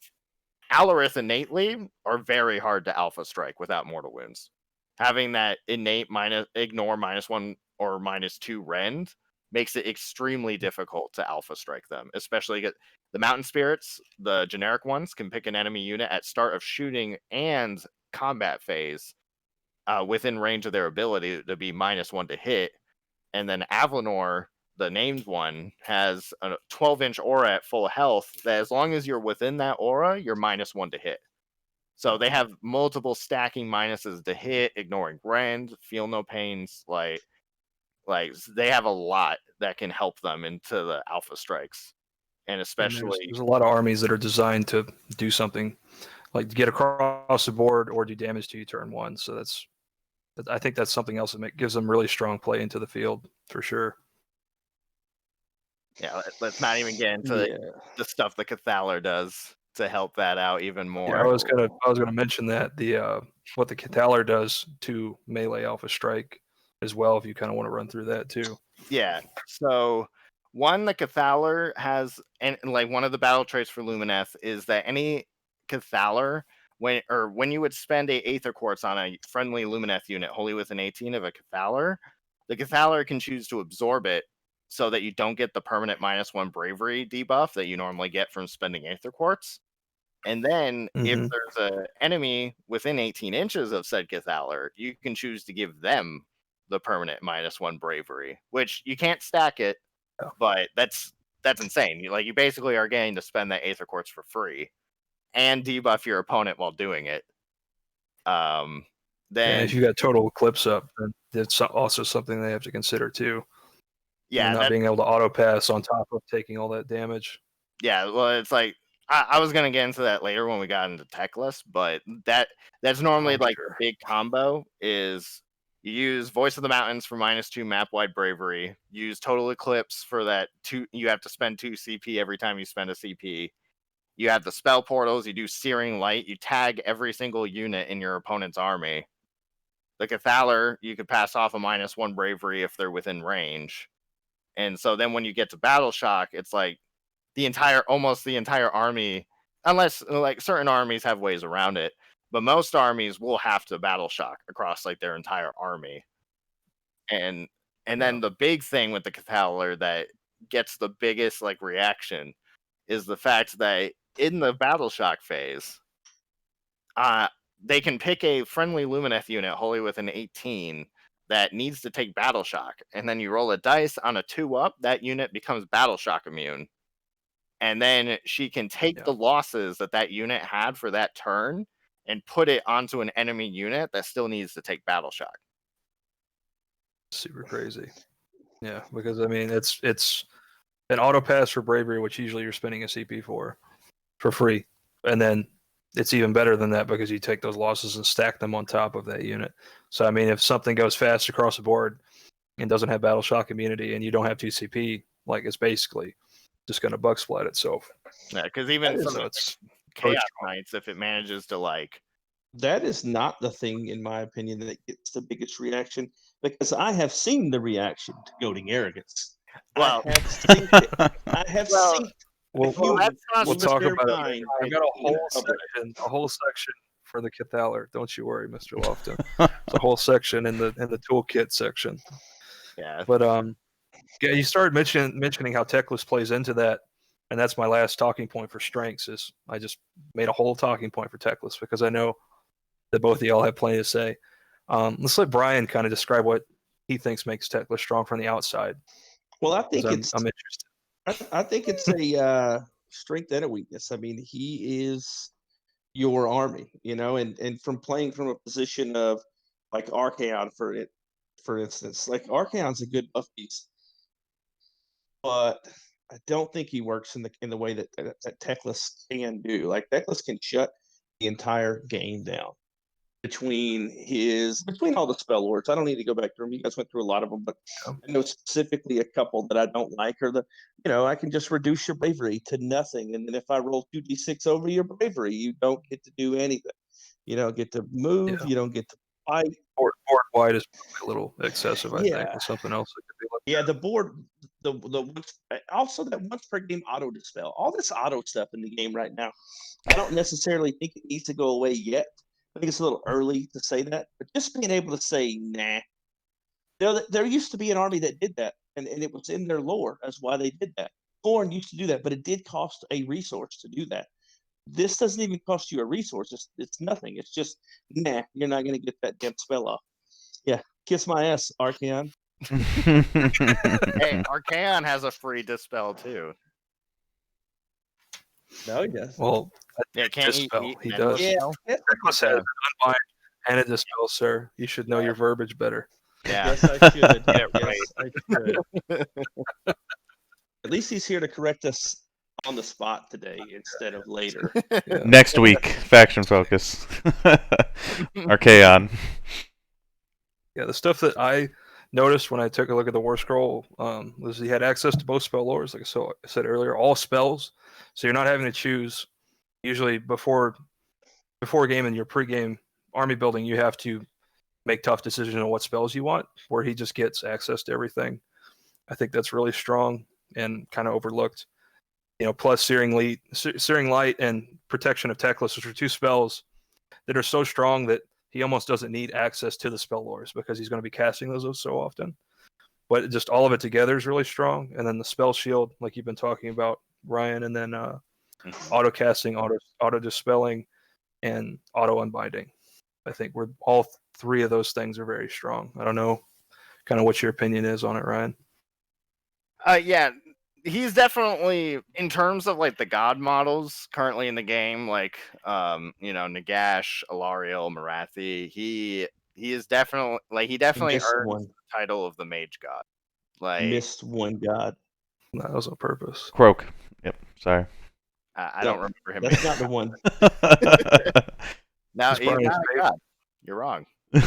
Alorith innately are very hard to alpha strike without mortal wounds. Having that innate ignore -1 or -2 rend makes it extremely difficult to alpha strike them, especially the mountain spirits, the generic ones, can pick an enemy unit at start of shooting and combat phase within range of their ability to be -1 to hit. And then Avlanor, the named one, has a 12-inch aura at full health that as long as you're within that aura, you're -1 to hit. So they have multiple stacking minuses to hit, ignoring rend, feel no pains, like they have a lot that can help them into the alpha strikes. And especially there's a lot of armies that are designed to do something like get across the board or do damage to you turn 1. So I think that's something else that gives them really strong play into the field for sure. Yeah, let's not even get into the stuff that Cathalar does to help that out even more. Yeah, I was gonna mention that the what the Cathalar does to melee alpha strike as well, if you kind of want to run through that too. Yeah. So the Cathalar has, and like one of the battle traits for Lumineth is that any Cathalar, when you would spend a Aether Quartz on a friendly Lumineth unit wholly within 18 of a Cathalar, the Cathalar can choose to absorb it so that you don't get the permanent -1 bravery debuff that you normally get from spending Aether Quartz. And then if there's an enemy within 18 inches of said Cathalar, you can choose to give them the permanent -1 bravery, which you can't stack it, but that's insane. You basically are getting to spend that Aether Quartz for free and debuff your opponent while doing it. Then if you got Total Eclipse up, then that's also something they have to consider too. Yeah, not being able to auto pass on top of taking all that damage. Yeah, well, it's like I was gonna get into that later when we got into Teclis, but that's normally the big combo is you use Voice of the Mountains for -2 map-wide bravery, use Total Eclipse for that 2, you have to spend 2 CP every time you spend a CP. You have the spell portals, you do Searing Light, you tag every single unit in your opponent's army. The Cathalar, you could pass off a -1 bravery if they're within range. And so then when you get to Battle Shock, it's like almost the entire army, unless like certain armies have ways around it, but most armies will have to Battle Shock across like their entire army. And then the big thing with the Cathalar that gets the biggest like reaction is the fact that in the Battle Shock phase, they can pick a friendly Lumineth unit wholly within 18 that needs to take Battle Shock, and then you roll a dice on a 2-up, that unit becomes Battle Shock immune. And then she can take the losses that unit had for that turn and put it onto an enemy unit that still needs to take Battle Shock. Super crazy. Yeah, because I mean it's an auto pass for bravery, which usually you're spending a CP for free, and then it's even better than that because you take those losses and stack them on top of that unit. So I mean, if something goes fast across the board and doesn't have Battle Shock immunity, and you don't have 2 CP, like it's basically just going to bug splat itself. Yeah, because even some Chaos Knights, if it manages to like, that is not the thing, in my opinion, that gets the biggest reaction, because I have seen the reaction to Goading Arrogance. Well, I have seen it. I have seen. We'll talk about it. I've got a whole section for the Cathalar. Don't you worry, Mr. Lofton. It's a whole section in the toolkit section. Yeah. But you started mentioning how Teclis plays into that, and that's my last talking point for strengths. Is I just made a whole talking point for Teclis because I know that both of y'all have plenty to say. Let's let Brian kind of describe what he thinks makes Teclis strong from the outside. Well, I think I'm interested. I think it's a strength and a weakness. I mean, he is your army, and from playing from a position of like Archaon for instance, like Archaon's a good buff piece, but I don't think he works in the way that Teclis can do. Like Teclis can shut the entire game down between all the spell lords. I don't need to go back through them. You guys went through a lot of them, but I know specifically a couple that I don't like are I can just reduce your bravery to nothing, and then if I roll 2d6 over your bravery, you don't get to do anything. You don't get to move. Yeah. You don't get to fight. Board wide is probably a little excessive, I think, Yeah. with something else that could be looked Yeah, at. the board, also that once per game auto dispel, all this auto stuff in the game right now. I don't necessarily think it needs to go away yet. I think it's a little early to say that, but just being able to say nah. There used to be an army that did that, and it was in their lore as why they did that. Thorn used to do that, but it did cost a resource to do that. This doesn't even cost you a resource. It's nothing. It's just nah. You're not going to get that damn spell off. Yeah, kiss my ass, Archeon. Hey, Archeon has a free dispel too. No, he does. Well, Yeah, can't dispel. eat He and does. dispel? Teclis has an unbind and a dispel, sir. You should know your verbiage better. Yeah. Yes, I should. Yeah, Yes, I should. At least he's here to correct us on the spot today instead of later. Yeah. Next week, faction focus. Archeon. Yeah, the stuff that I noticed when I took a look at the War Scroll was he had access to both spell lores, like I said earlier, all spells. So you're not having to choose. Usually before a game in your pregame army building, you have to make tough decisions on what spells you want, where he just gets access to everything. I think that's really strong and kind of overlooked. Plus Searing Light and Protection of Teclis, which are two spells that are so strong that he almost doesn't need access to the spell lores because he's going to be casting those so often. But just all of it together is really strong. And then the spell shield, like you've been talking about, Ryan, and then auto casting, auto dispelling, and auto unbinding. I think we're all three of those things are very strong. I don't know kind of what your opinion is on it, Ryan. Yeah, he's definitely, in terms of like the god models currently in the game, like Nagash, Alariel, Marathi, he is definitely he earns the title of the mage god. Like missed one god. No, that was on purpose. Croak. Yep. Sorry. I don't remember him. That's not the one. Now he's not a god. You're wrong. Did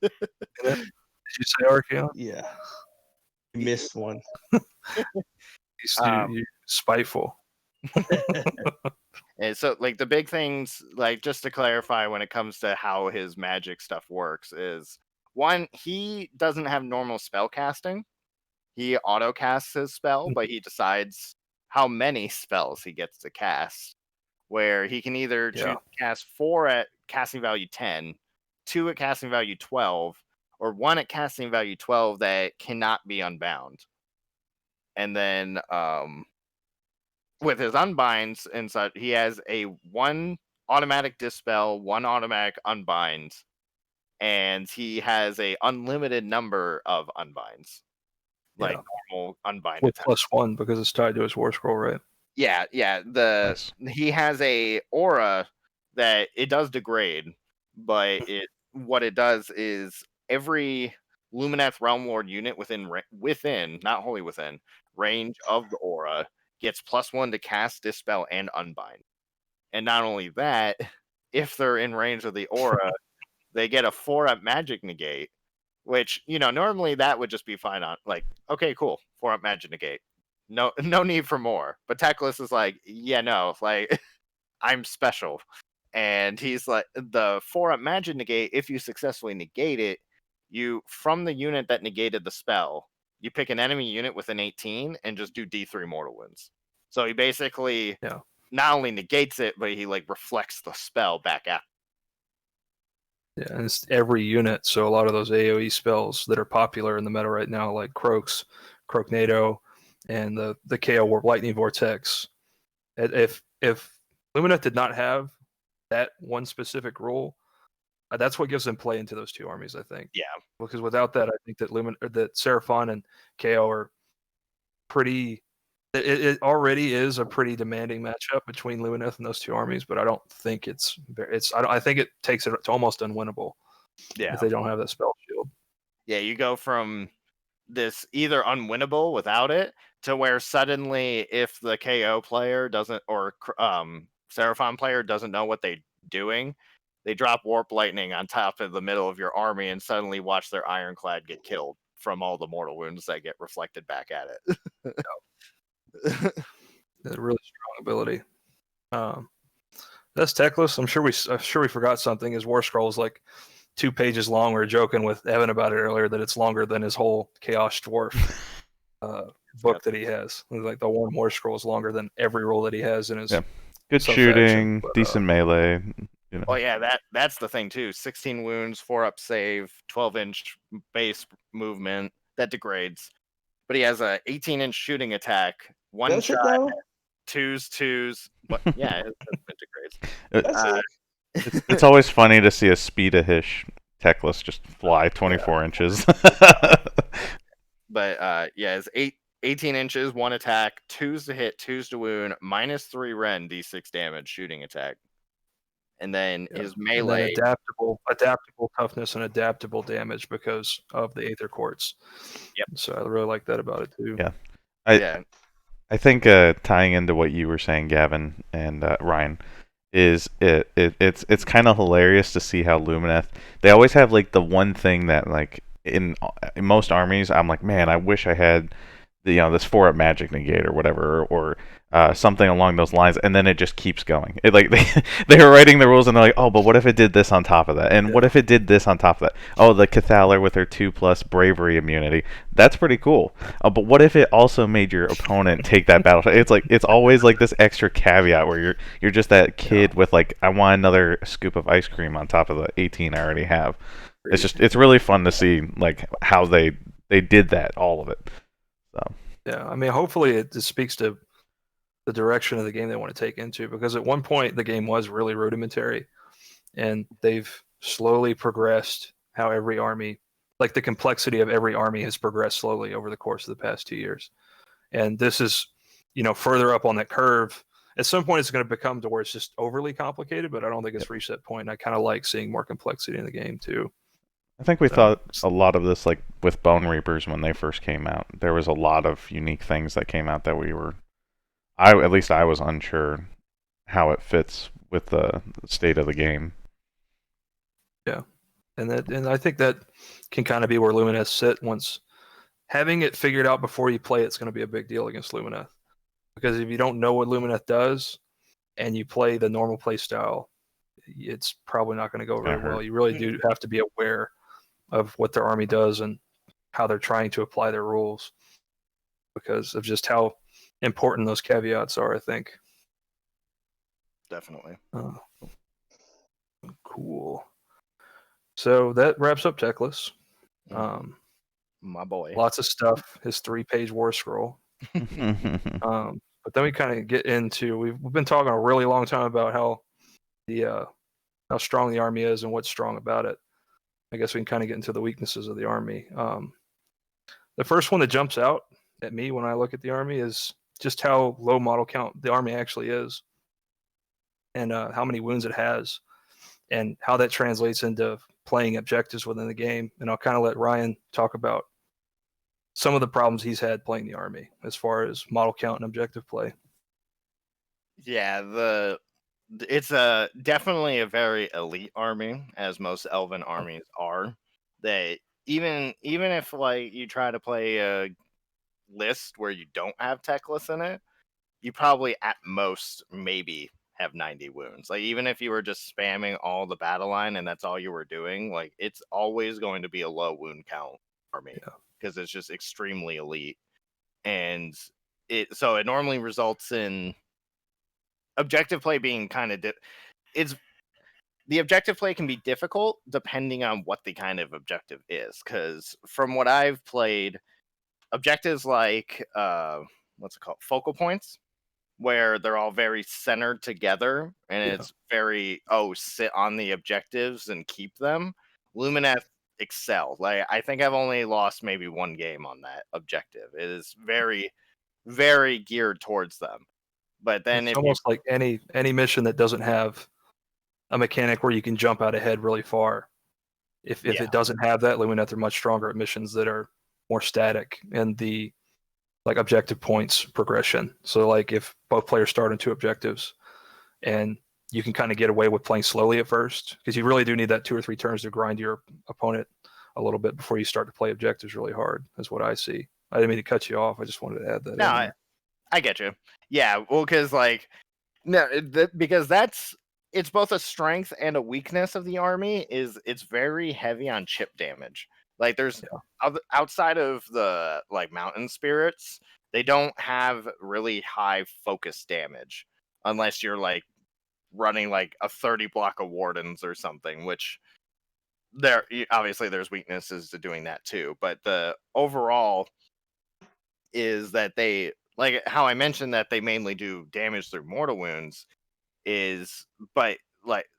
you say Archeon? Yeah. Missed one. You're spiteful. And so, like, the big things, like, just to clarify when it comes to how his magic stuff works is, one, he doesn't have normal spell casting. He auto casts his spell, but he decides how many spells he gets to cast, where he can either choose to cast 4 at casting value 10, 2 at casting value 12, or 1 at casting value 12 that cannot be unbound. And then with his unbinds and such, he has a 1 automatic dispel, 1 automatic unbind, and he has a unlimited number of unbinds. Like normal unbind with +1 because it's tied to his War Scroll, right? Yeah. Nice. He has a aura that it does degrade, but what it does is every Lumineth Realm Lord unit within, not wholly within, range of the aura gets +1 to cast, dispel, and unbind. And not only that, if they're in range of the aura, they get a 4-up magic negate, which, normally that would just be fine on, like, okay, cool, 4-up magic negate. No need for more. But Teclis is like, yeah, no, like, I'm special. And he's like, the 4-up magic negate, if you successfully negate it, you, from the unit that negated the spell, you pick an enemy unit with an 18 and just do D3 mortal wounds. So he basically not only negates it, but he like reflects the spell back after. Yeah, and it's every unit. So a lot of those AoE spells that are popular in the meta right now, like Croaknado, and the KO Warp Lightning Vortex. If Lumineth did not have that one specific rule, that's what gives them play into those two armies, I think. Yeah. Because without that, I think that that Seraphon and KO are pretty. It already is a pretty demanding matchup between Lumineth and those two armies, but I don't think I think it takes it to almost unwinnable. Yeah. If they don't have that spell shield. Yeah, you go from this either unwinnable without it, to where suddenly if the KO player doesn't, or Seraphon player doesn't know what they're doing, they drop Warp Lightning on top of the middle of your army and suddenly watch their Ironclad get killed from all the mortal wounds that get reflected back at it. A really strong ability. That's Teclis. I'm sure we forgot something. His War Scroll is like 2 pages long. We were joking with Evan about it earlier that it's longer than his whole Chaos Dwarf book that he has. Like the one War Scroll is longer than every role that he has in his. Yeah. Good shooting, decent melee. You know. Oh yeah, that's the thing too. 16 wounds, 4-up save, 12-inch base movement that degrades. But he has a 18-inch shooting attack, one shot, twos. But yeah, it degrades. It's always funny to see a speed-a-hish Teclis just fly 24 inches. But yeah, it's 18 inches, 1 attack, 2s to hit, 2s to wound, -3 Ren, d6 damage shooting attack. And then his melee, and then adaptable toughness and adaptable damage because of the Aether Quartz. Yep. So I really like that about it too. Yeah. I think tying into what you were saying, Gavin and Ryan, is it's kind of hilarious to see how Lumineth, they always have like the one thing that like in most armies I'm like, man, I wish I had this 4-up magic negate or whatever, or something along those lines, and then it just keeps going. It like they were writing the rules and they're like, oh, but what if it did this on top of that, and what if it did this on top of that? Oh, the Cathalar with her 2+ bravery immunity, that's pretty cool. But what if it also made your opponent take that battle? It's always like this extra caveat where you're just that kid with like, I want another scoop of ice cream on top of the 18 I already have. It's really fun to see like how they did that, all of it. So. Yeah, I mean, hopefully it speaks to the direction of the game they want to take into, because at one point the game was really rudimentary, and they've slowly progressed how every army, like the complexity of every army has progressed slowly over the course of the past 2 years. And this is, further up on that curve. At some point it's going to become to where it's just overly complicated, but I don't think it's reached that point. And I kind of like seeing more complexity in the game too. I think we thought a lot of this, like with Bone Reapers when they first came out. There was a lot of unique things that came out that at least I was unsure how it fits with the state of the game. Yeah, and I think that can kind of be where Lumineth sit. Once having it figured out before you play, it's going to be a big deal against Lumineth, because if you don't know what Lumineth does and you play the normal play style, it's probably not going to go very well. You really do have to be aware of what their army does and how they're trying to apply their rules, because of just how important those caveats are, I think. Definitely. Cool. So that wraps up Teclis. My boy. Lots of stuff. His 3-page War Scroll. But then we kind of get into, we've been talking a really long time about how strong the army is and what's strong about it. I guess we can kind of get into the weaknesses of the army. The first one that jumps out at me when I look at the army is just how low model count the army actually is, and how many wounds it has, and how that translates into playing objectives within the game. And I'll kind of let Ryan talk about some of the problems he's had playing the army as far as model count and objective play. Yeah, it's definitely a very elite army, as most elven armies are. They even if like you try to play a list where you don't have Teclis in it, you probably at most maybe have 90 wounds. Like even if you were just spamming all the battle line and that's all you were doing, like it's always going to be a low wound count army, because it's just extremely elite. And it normally results in objective play being kind of the objective play can be difficult depending on what the kind of objective is, because from what I've played, objectives like what's it called, focal points, where they're all very centered together and it's very sit on the objectives and keep them. Lumineth excel. Like I think I've only lost maybe one game on that objective. It is very, very geared towards them. But then it's almost like any mission that doesn't have a mechanic where you can jump out ahead really far. If it doesn't have that, Lumineth are much stronger at missions that are more static in the like objective points progression. So like if both players start on 2 objectives, and you can kind of get away with playing slowly at first, because you really do need that 2 or 3 turns to grind your opponent a little bit before you start to play objectives really hard, is what I see. I didn't mean to cut you off. I just wanted to add that. No, I get you. Yeah, well, because like because it's both a strength and a weakness of the army. Is it's very heavy on chip damage. Like there's outside of the like mountain spirits, they don't have really high focus damage unless you're like running like a 30 block of wardens or something, which there obviously there's weaknesses to doing that too. But the overall is that they, like how I mentioned that they mainly do damage through mortal wounds, but like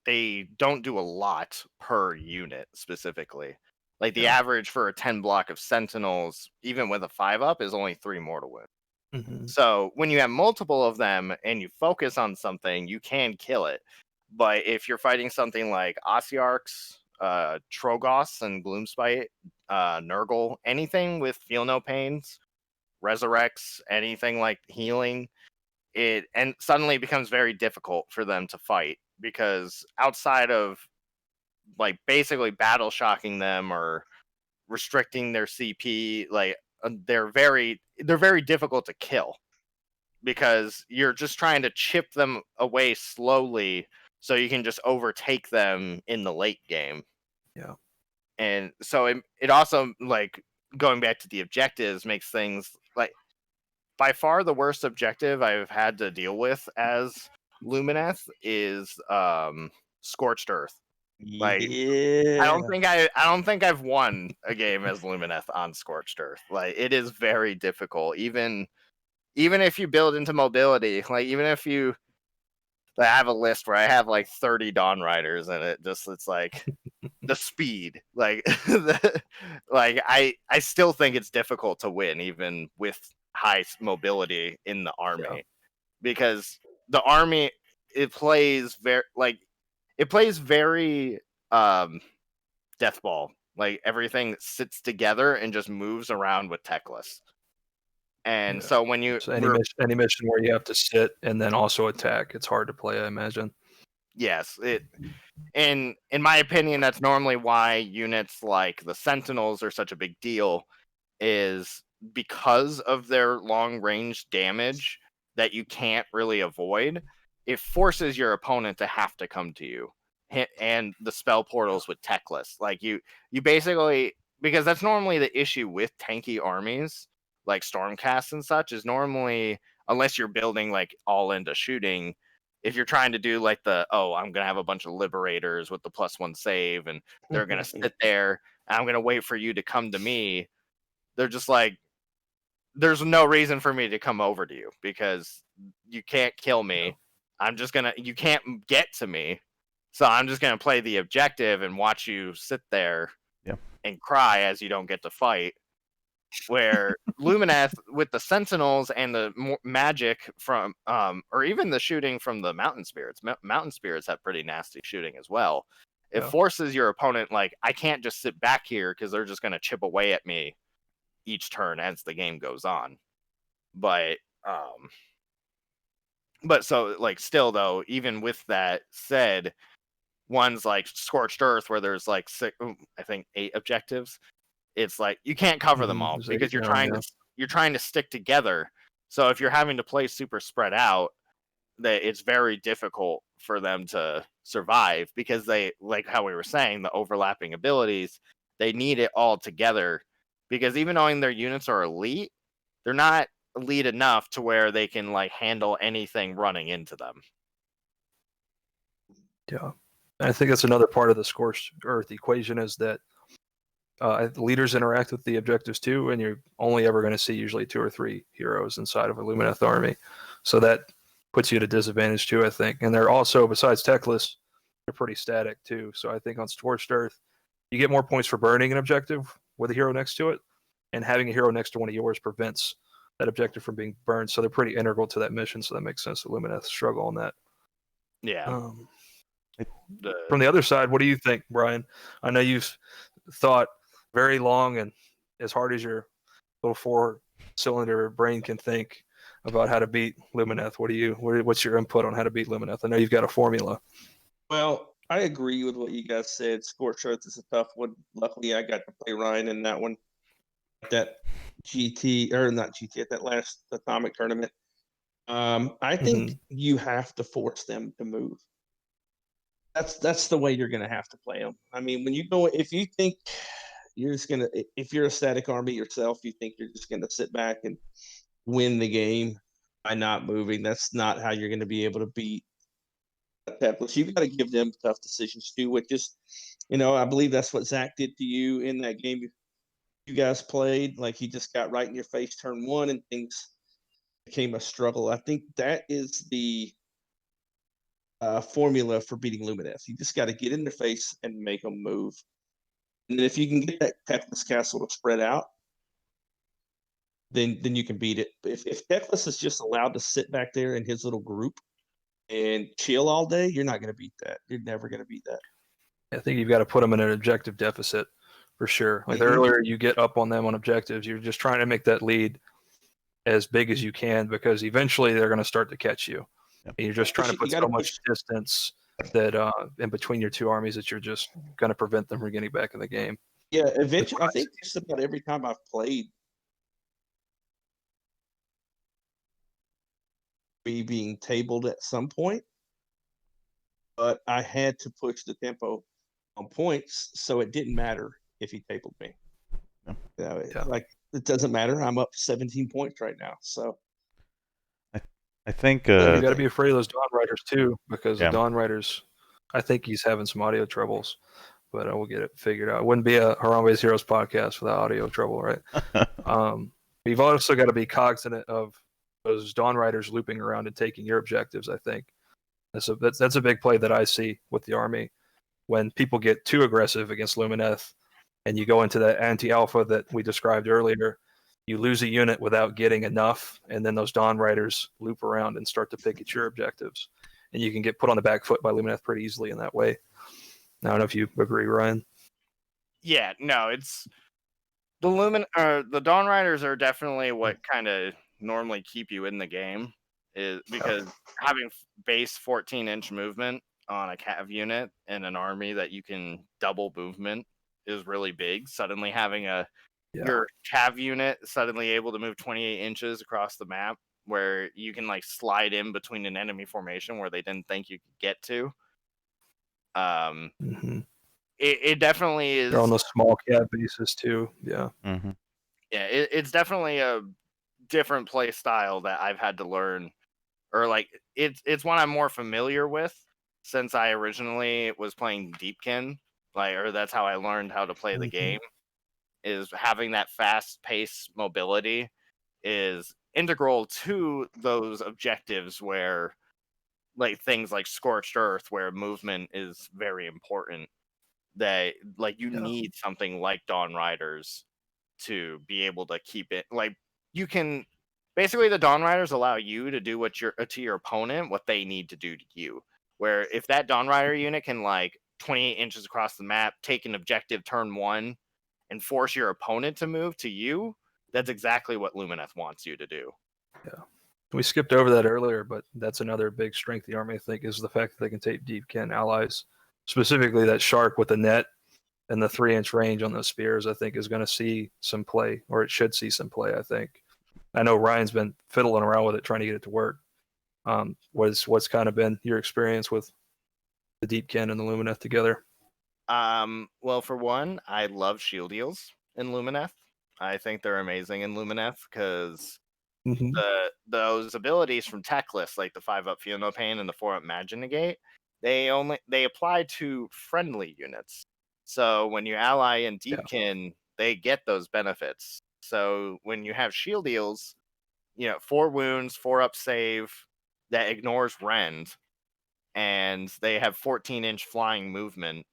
they don't do a lot per unit specifically. Like the average for a 10 block of sentinels, even with a 5-up, is only 3 mortal wounds. Mm-hmm. So when you have multiple of them and you focus on something, you can kill it. But if you're fighting something like Osiarchs, Trogoths, and Gloomspite, Nurgle, anything with feel no pains, resurrects, anything like healing, it and suddenly becomes very difficult for them to fight, because outside of like basically battle shocking them or restricting their CP, like they're very difficult to kill, because you're just trying to chip them away slowly so you can just overtake them in the late game. Yeah. And so it also, like, going back to the objectives, makes things like by far the worst objective I've had to deal with as Lumineth is Scorched Earth. Like, yeah. I don't think I've won a game as Lumineth on Scorched Earth. Like, it is very difficult. Even if you build into mobility, like even if you, I have a list where I have like 30 Dawn Riders, and it's like the speed, like like I still think it's difficult to win even with high mobility in the army, because the army, it plays very death ball. Like everything sits together and just moves around with Teclis. And so when you any mission where you have to sit and then also attack, it's hard to play, I imagine. Yes, in my opinion, that's normally why units like the Sentinels are such a big deal, is because of their long range damage that you can't really avoid. It forces your opponent to have to come to you, and the spell portals with Teclis. Like you basically, because that's normally the issue with tanky armies like Stormcast and such, is normally, unless you're building like all into shooting, if you're trying to do like I'm gonna have a bunch of liberators with the +1 save and they're gonna sit there and I'm gonna wait for you to come to me, they're just like, there's no reason for me to come over to you because you can't kill me. You can't get to me, so I'm just gonna play the objective and watch you sit there and cry as you don't get to fight. Where Lumineth, with the Sentinels and the magic from, or even the shooting from the Mountain Spirits, Mountain Spirits have pretty nasty shooting as well. It forces your opponent, like, I can't just sit back here because they're just going to chip away at me each turn as the game goes on. But so, like, still though, even with that said, ones like Scorched Earth, where there's like 8 objectives, it's like you can't cover them all because you're trying to stick together. So if you're having to play super spread out, that it's very difficult for them to survive, because they, like how we were saying, the overlapping abilities, they need it all together, because even knowing their units are elite, they're not elite enough to where they can like handle anything running into them. Yeah. I think that's another part of the Scorched Earth equation, is that leaders interact with the objectives too, and you're only ever going to see usually 2 or 3 heroes inside of a Lumineth army. So that puts you at a disadvantage too, I think. And they're also, besides Teclis, they're pretty static too. So I think on Scorched Earth, you get more points for burning an objective with a hero next to it, and having a hero next to one of yours prevents that objective from being burned. So they're pretty integral to that mission. So that makes sense that Lumineth struggle on that. Yeah. From the other side, what do you think, Brian? I know you've thought very long and as hard as your little 4-cylinder brain can think about how to beat Lumineth. What's your input on how to beat Lumineth? I know you've got a formula. Well, I agree with what you guys said. Scorched Earth is a tough one. Luckily, I got to play Ryan in that one. That that last Atomic tournament. I think you have to force them to move. That's the way you're going to have to play them. I mean, when you go, if you think you're just going to, if you're a static army yourself, you think you're just going to sit back and win the game by not moving. That's not how you're going to be able to beat Teclis. You've got to give them tough decisions too, which is, I believe that's what Zach did to you in that game you guys played. Like, he just got right in your face turn one and things became a struggle. I think that is the formula for beating Lumineth. You just got to get in their face and make them move. And then if you can get that Teclis castle to spread out, then you can beat it. But if Teclis is just allowed to sit back there in his little group and chill all day, you're not going to beat that. You're never going to beat that. I think you've got to put them in an objective deficit for sure. Like the earlier you get up on them on objectives, you're just trying to make that lead as big as you can, because eventually they're going to start to catch you. Yep. And you're just trying to put so much distance that in between your two armies that you're just going to prevent them from getting back in the game. Yeah, eventually, I think just about every time I've played, being tabled at some point, but I had to push the tempo on points, so it didn't matter if he tabled me. Like, it doesn't matter. I'm up 17 points right now, so I think you got to be afraid of those Dawn Riders too, because the Dawn Riders, I think he's having some audio troubles, but we'll get it figured out. It wouldn't be a Harambe Heroes podcast without audio trouble, right? You've also got to be cognizant of those Dawn Riders looping around and taking your objectives. I think that's a big play that I see with the army when people get too aggressive against Lumineth, and you go into that anti-alpha that we described earlier. You lose a unit without getting enough, and then those Dawn Riders loop around and start to pick at your objectives, and you can get put on the back foot by Lumineth pretty easily in that way. I don't know if you agree, Ryan. Yeah, no, it's the Dawn Riders are definitely what kind of normally keep you in the game, is because having base 14-inch movement on a cav unit in an army that you can double movement is really big. Suddenly having your cav unit suddenly able to move 28 inches across the map, where you can like slide in between an enemy formation where they didn't think you could get to. It definitely is. They're on those small cav bases too. Yeah. Mm-hmm. Yeah, it's definitely a different play style that I've had to learn, or like it's one I'm more familiar with since I originally was playing Deepkin, or that's how I learned how to play the game. Is having that fast pace mobility is integral to those objectives where like things like Scorched Earth, where movement is very important. That you need something like Dawn Riders to be able to keep it. Like, you can basically, the Dawn Riders allow you to do to your opponent what they need to do to you. Where if that Dawn Rider unit can 28 inches across the map, take an objective turn one, and force your opponent to move to you, that's exactly what Lumineth wants you to do. Yeah. We skipped over that earlier, but that's another big strength of the army, I think, is the fact that they can take Deepkin allies. Specifically, that Shark with the net and the 3-inch range on those spears, I think, is going to see some play, or it should see some play, I think. I know Ryan's been fiddling around with it, trying to get it to work. What's kind of been your experience with the Deepkin and the Lumineth together? Well, for one, I love shield eels in Lumineth. I think they're amazing in Lumineth because those abilities from Teclis, like the 5-up Feel No Pain and the 4-up Magic Negate, they apply to friendly units. So when you ally in Deepkin, they get those benefits. So when you have shield eels, 4 wounds, 4-up save that ignores rend, and they have 14-inch flying movement,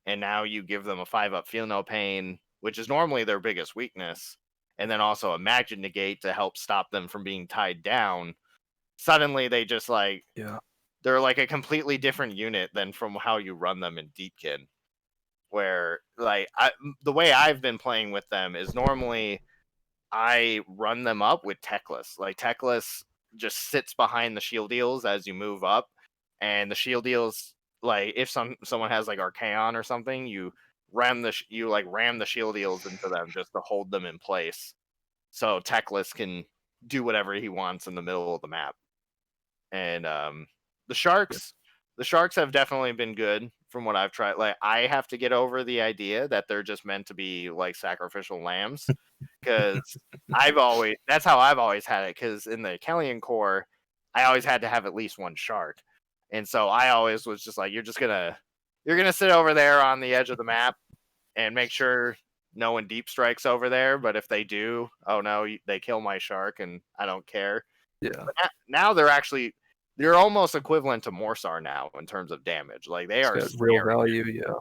and now you give them a 5-up Feel No Pain, which is normally their biggest weakness, and then also a Magic Negate to help stop them from being tied down. Suddenly they just they're like a completely different unit than from how you run them in Deepkin. where like the way I've been playing with them is normally I run them up with Teclis. Like Teclis just sits behind the shield deals as you move up, and the shield deals, like if someone has like Archaon or something, you ram the shield deals into them just to hold them in place, so Teclis can do whatever he wants in the middle of the map. And the sharks have definitely been good from what I've tried. Like I have to get over the idea that they're just meant to be like sacrificial lambs, because that's how I've always had it. Because in the Kellion Core, I always had to have at least one shark, and so I always was just like, you're gonna sit over there on the edge of the map and make sure no one deep strikes over there. But if they do, oh no, they kill my shark, and I don't care. Yeah. But now they're almost equivalent to Morsar now in terms of damage. Like they are real value, yeah.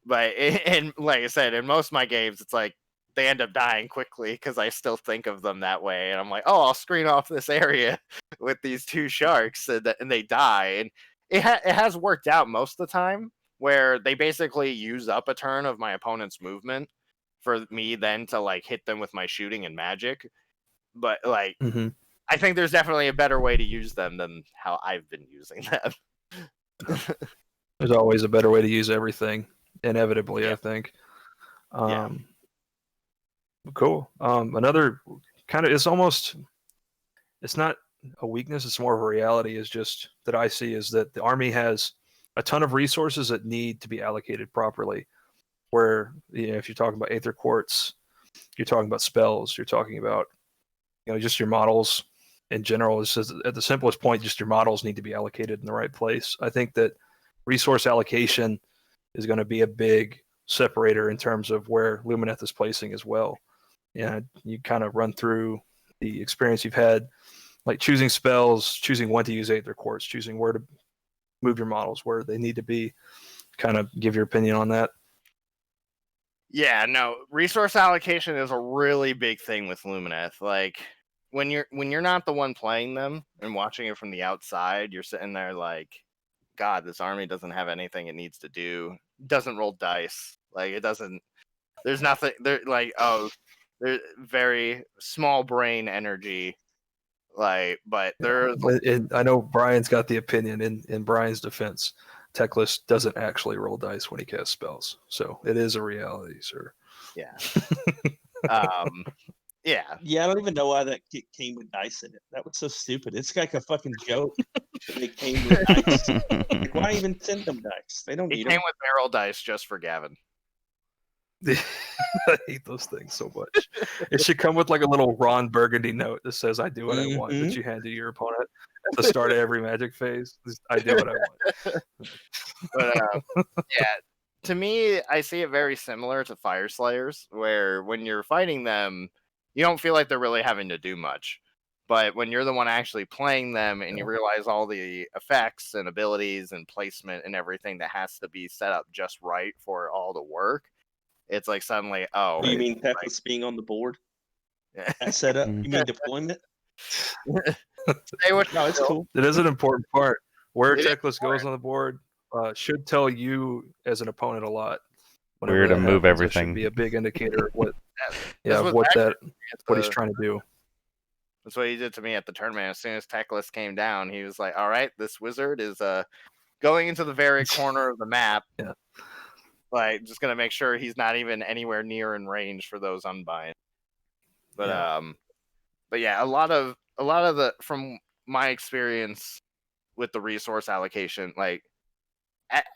But and like I said, in most of my games, it's like they end up dying quickly because I still think of them that way, and I'm like, oh, I'll screen off this area with these two sharks, and they die. And it has worked out most of the time, where they basically use up a turn of my opponent's movement for me then to like hit them with my shooting and magic. But like. Mm-hmm. I think there's definitely a better way to use them than how I've been using them. There's always a better way to use everything, inevitably, Yeah. I think. Cool. Another kind of, it's not a weakness, it's more of a reality, is just that I see, is that the army has a ton of resources that need to be allocated properly. Where, if you're talking about Aether Quartz, you're talking about spells, you're talking about, just your models in general. Is just, at the simplest point, just your models need to be allocated in the right place. I think that resource allocation is going to be a big separator in terms of where Lumineth is placing as well. And you kind of run through the experience you've had, like choosing spells, choosing when to use Aether Quartz, choosing where to move your models, where they need to be. Kind of give your opinion on that. Yeah, no, resource allocation is a really big thing with Lumineth. Like when you're not the one playing them and watching it from the outside, you're sitting there like, God, this army doesn't have anything it needs to do. It doesn't roll dice. Like it doesn't. There's nothing. They're like, oh, they're very small brain energy. Like, but there's. I know Brian's got the opinion. In Brian's defense, Teclis doesn't actually roll dice when he casts spells, so it is a reality, sir. Yeah. Yeah, I don't even know why that kit came with dice in it. That was so stupid. It's like a fucking joke. They came with dice. Like, why even send them dice? They don't It need came them. with barrel dice just for Gavin. I hate those things so much. It should come with like a little Ron Burgundy note that says, I do what I want, that you hand to your opponent at the start of every Magic phase. I do what I want. But yeah, to me, I see it very similar to Fire Slayers, where when you're fighting them, you don't feel like they're really having to do much. But when you're the one actually playing them and you realize all the effects and abilities and placement and everything that has to be set up just right for all the work, it's like suddenly, oh. Do you mean Teclis being on the board? That setup? You mean deployment? No, it's cool. It is an important part. Where Teclis goes on the board should tell you as an opponent a lot. Where to move everything. It should be a big indicator of what, what he's trying to do. That's what he did to me at the tournament. As soon as Teclis came down, he was like, all right, this wizard is going into the very corner of the map. Yeah. Like, just going to make sure he's not even anywhere near in range for those unbind. But yeah, a lot of the, from my experience with the resource allocation, like,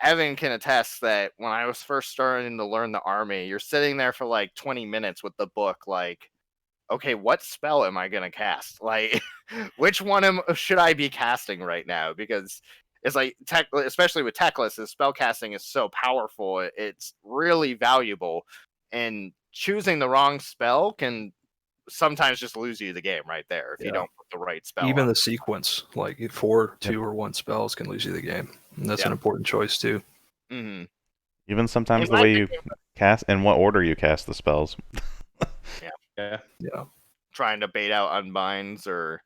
Evan can attest that when I was first starting to learn the army, you're sitting there for like 20 minutes with the book, like, okay, what spell am I going to cast? Like, which one should I be casting right now? Because it's like, especially with Teclis, his spell casting is so powerful. It's really valuable. And choosing the wrong spell can sometimes just lose you the game right there if you don't put the right spell. Even the sequence, like 4, 2, or 1 spells can lose you the game. And that's an important choice, too. Mm-hmm. Even sometimes the way you cast, in what order you cast the spells. Yeah. Trying to bait out unbinds, or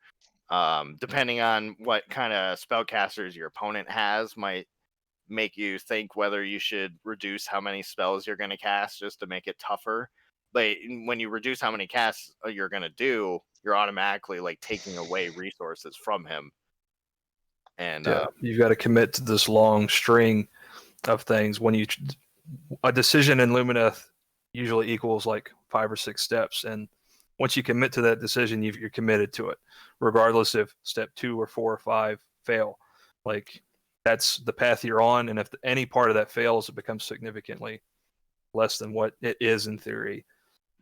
depending on what kind of spellcasters your opponent has, might make you think whether you should reduce how many spells you're going to cast just to make it tougher. But when you reduce how many casts you're going to do, you're automatically like taking away resources from him. And you've got to commit to this long string of things. When a decision in Lumineth usually equals like 5 or 6 steps, and once you commit to that decision, you're committed to it, regardless if step 2 or 4 or 5 fail. Like, that's the path you're on, and if any part of that fails, it becomes significantly less than what it is in theory,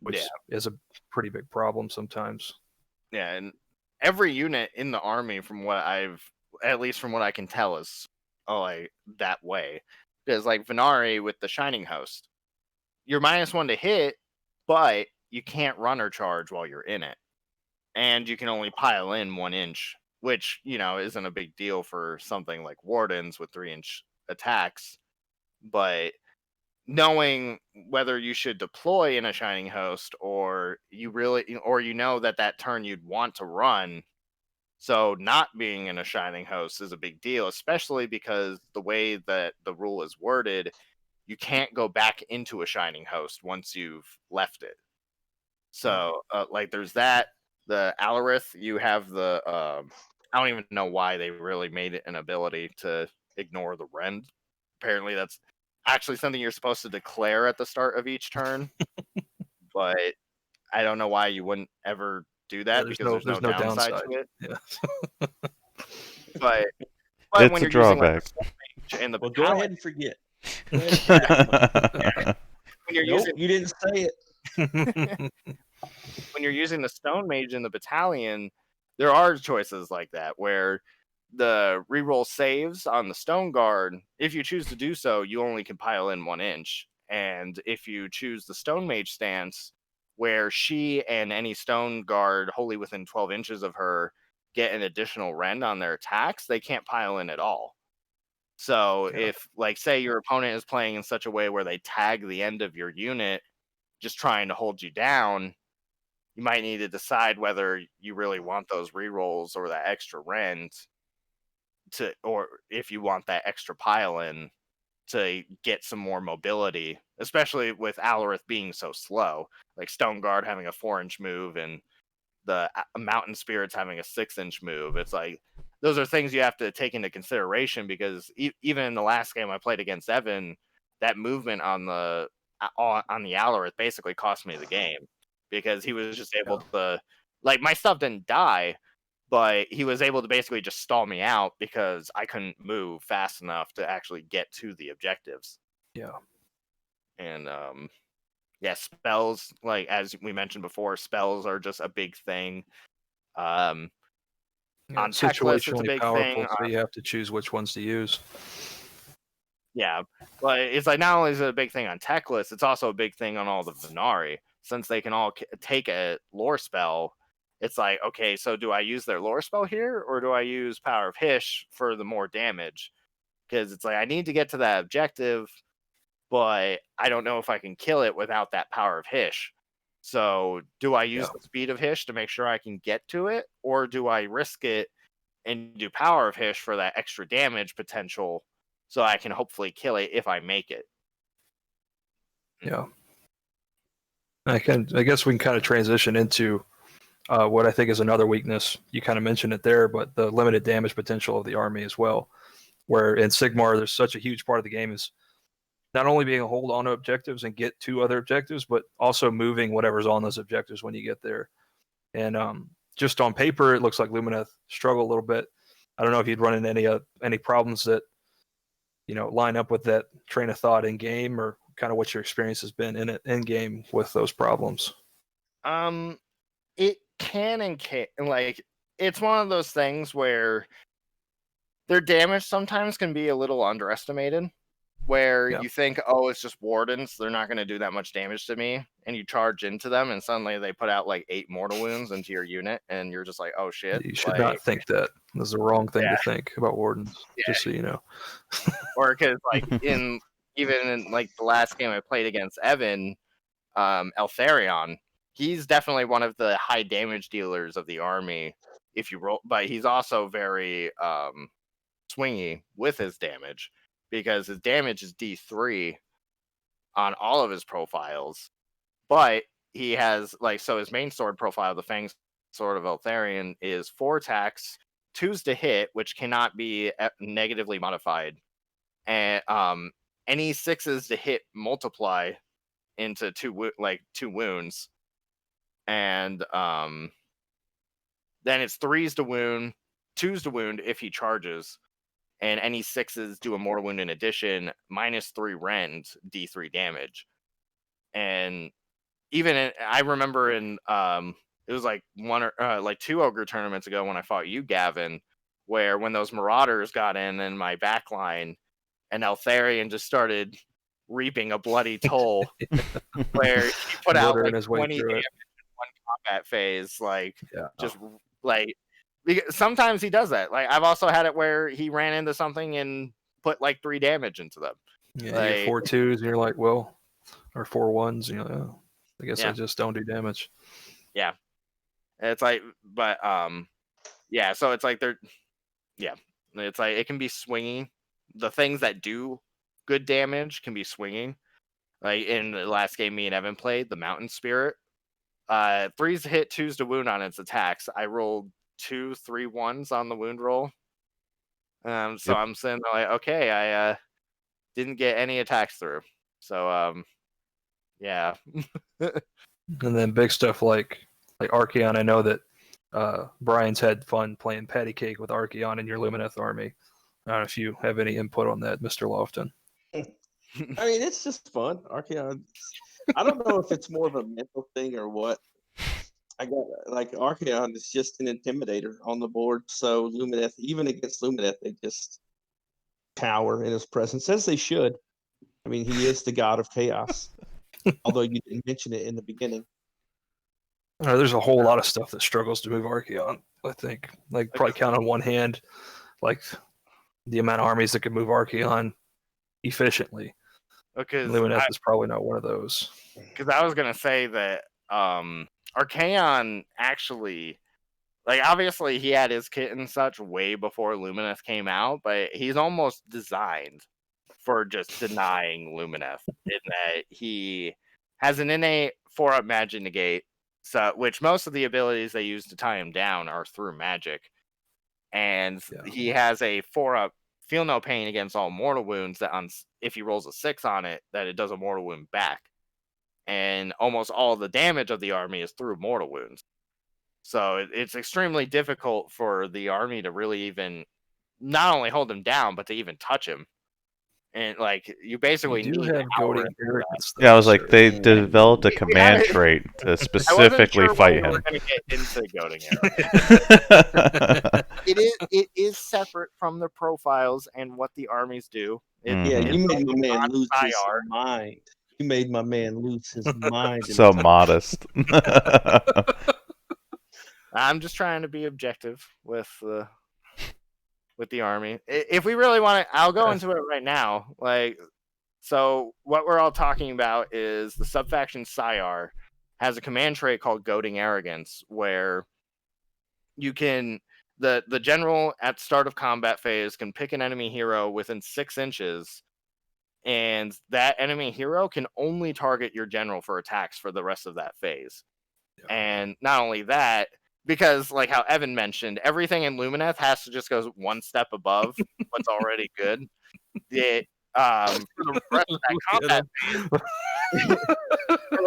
which is a pretty big problem sometimes. Yeah, and every unit in the army, from what I can tell, is like that way. Because like Venari with the Shining Host, you're -1 to hit, but you can't run or charge while you're in it. And you can only pile in 1 inch, which, isn't a big deal for something like Wardens with 3-inch attacks. But knowing whether you should deploy in a Shining Host or that turn you'd want to run. So not being in a Shining Host is a big deal, especially because the way that the rule is worded, you can't go back into a Shining Host once you've left it. So, like, there's that. The Alarith, you have the... I don't even know why they really made it an ability to ignore the Rend. Apparently, that's actually something you're supposed to declare at the start of each turn. But I don't know why you wouldn't ever do that, because there's no downside to it. Yeah. But it's when a you're drawback. Using, like, Well, go ahead and forget. when you're using, you didn't say it. When you're using the Stone Mage in the battalion, there are choices like that where the reroll saves on the Stone Guard, if you choose to do so, you only can pile in 1 inch. And if you choose the Stone Mage stance, where she and any Stone Guard wholly within 12 inches of her get an additional rend on their attacks, they can't pile in at all. So if, like, say your opponent is playing in such a way where they tag the end of your unit just trying to hold you down, you might need to decide whether you really want those rerolls or that extra rend or if you want that extra pile in to get some more mobility, especially with Alarith being so slow. Like Stone Guard having a 4-inch move and the Mountain Spirits having a 6-inch move. It's like, those are things you have to take into consideration, because even in the last game I played against Evan, that movement on the Alarith basically cost me the game, because he was just able to, like, my stuff didn't die, but he was able to basically just stall me out because I couldn't move fast enough to actually get to the objectives. Yeah. And spells, like as we mentioned before, spells are just a big thing. On Teclis, it's a big thing. So you have to choose which ones to use. Yeah, but it's like, not only is it a big thing on Teclis, it's also a big thing on all the Venari, since they can all take a lore spell. It's like, okay, so do I use their lore spell here, or do I use Power of Hish for the more damage? Because it's like, I need to get to that objective, but I don't know if I can kill it without that Power of Hish. So do I use the Speed of Hish to make sure I can get to it, or do I risk it and do Power of Hish for that extra damage potential so I can hopefully kill it if I make it? Yeah. I guess we can kind of transition into what I think is another weakness. You kind of mentioned it there, but the limited damage potential of the army as well. Where in Sigmar, there's such a huge part of the game is not only being able to hold on to objectives and get to other objectives, but also moving whatever's on those objectives when you get there. And just on paper, it looks like Lumineth struggled a little bit. I don't know if you'd run into any problems that line up with that train of thought in game, or kind of what your experience has been in game with those problems. It can and can't. Like, it's one of those things where their damage sometimes can be a little underestimated, where you think, oh, it's just Wardens, they're not going to do that much damage to me, and you charge into them, and suddenly they put out like 8 mortal wounds into your unit, and you're just like, oh shit. You should not think that. That's the wrong thing to think about Wardens, just so you know. Or because, like, even in like the last game I played against Evan, Eltharion, he's definitely one of the high damage dealers of the army if you roll, but he's also very swingy with his damage, because his damage is D3 on all of his profiles, but he has so his main sword profile, the Fang Sword of Eltharion, is 4 attacks, 2s to hit, which cannot be negatively modified, and any 6s to hit multiply into 2 wounds, and then it's 3s to wound, 2s to wound if he charges, and any 6s do a mortal wound in addition, -3 rend, D3 damage. And even I remember in it was like 2 ogre tournaments ago when I fought you, Gavin, where when those marauders got in my backline, and Eltharion just started reaping a bloody toll, where he put out like 20 damage in one combat phase, because sometimes he does that. Like, I've also had it where he ran into something and put like 3 damage into them. Yeah, you get 4 2s, and you're like, well, or 4 1s, and you're like, oh, I guess I just don't do damage. Yeah, it's like, but yeah. So it's like it's like it can be swinging. The things that do good damage can be swinging. Like in the last game me and Evan played, the Mountain Spirit, 3s to hit, 2s to wound on its attacks. I rolled 2 3 1s on the wound roll. So I'm saying like, okay, I didn't get any attacks through. So yeah. And then big stuff like Archeon. I know that Brian's had fun playing patty cake with Archeon in your Lumineth army. I don't know if you have any input on that, Mr. Lofton. I mean, it's just fun. Archeon. I don't know if it's more of a mental thing or what. I got Archeon is just an intimidator on the board. So Lumineth, even against Lumineth, they just cower in his presence, as they should. I mean, he is the god of chaos. Although you didn't mention it in the beginning. There's a whole lot of stuff that struggles to move Archeon, I think. Like, probably count on one hand, like, the amount of armies that can move Archeon efficiently. Okay, Lumineth is probably not one of those. Because I was going to say that Archeon actually, obviously he had his kit and such way before Lumineth came out, but he's almost designed for just denying Lumineth, in that he has an innate 4-up magic negate, which most of the abilities they use to tie him down are through magic, and he has a 4-up feel no pain against all mortal wounds that if he rolls a 6 on it, that it does a mortal wound back, and almost all the damage of the army is through mortal wounds. So it's extremely difficult for the army to really even not only hold him down, but to even touch him. And you basically need have goading arrogance. Yeah, I was like, they developed a command trait to specifically fight him. We're going to get into goading arrogance. It is separate from the profiles and what the armies do. You made my man lose his mind. You made my man lose his mind. So modest. I'm just trying to be objective with the army. If we really want to, I'll go into it right now. So what we're all talking about is the subfaction Syar has a command trait called Goading Arrogance, where you can the general at start of combat phase can pick an enemy hero within 6 inches, and that enemy hero can only target your general for attacks for the rest of that phase. And not only that, because how Evan mentioned, everything in Lumineth has to just go one step above what's already good. For the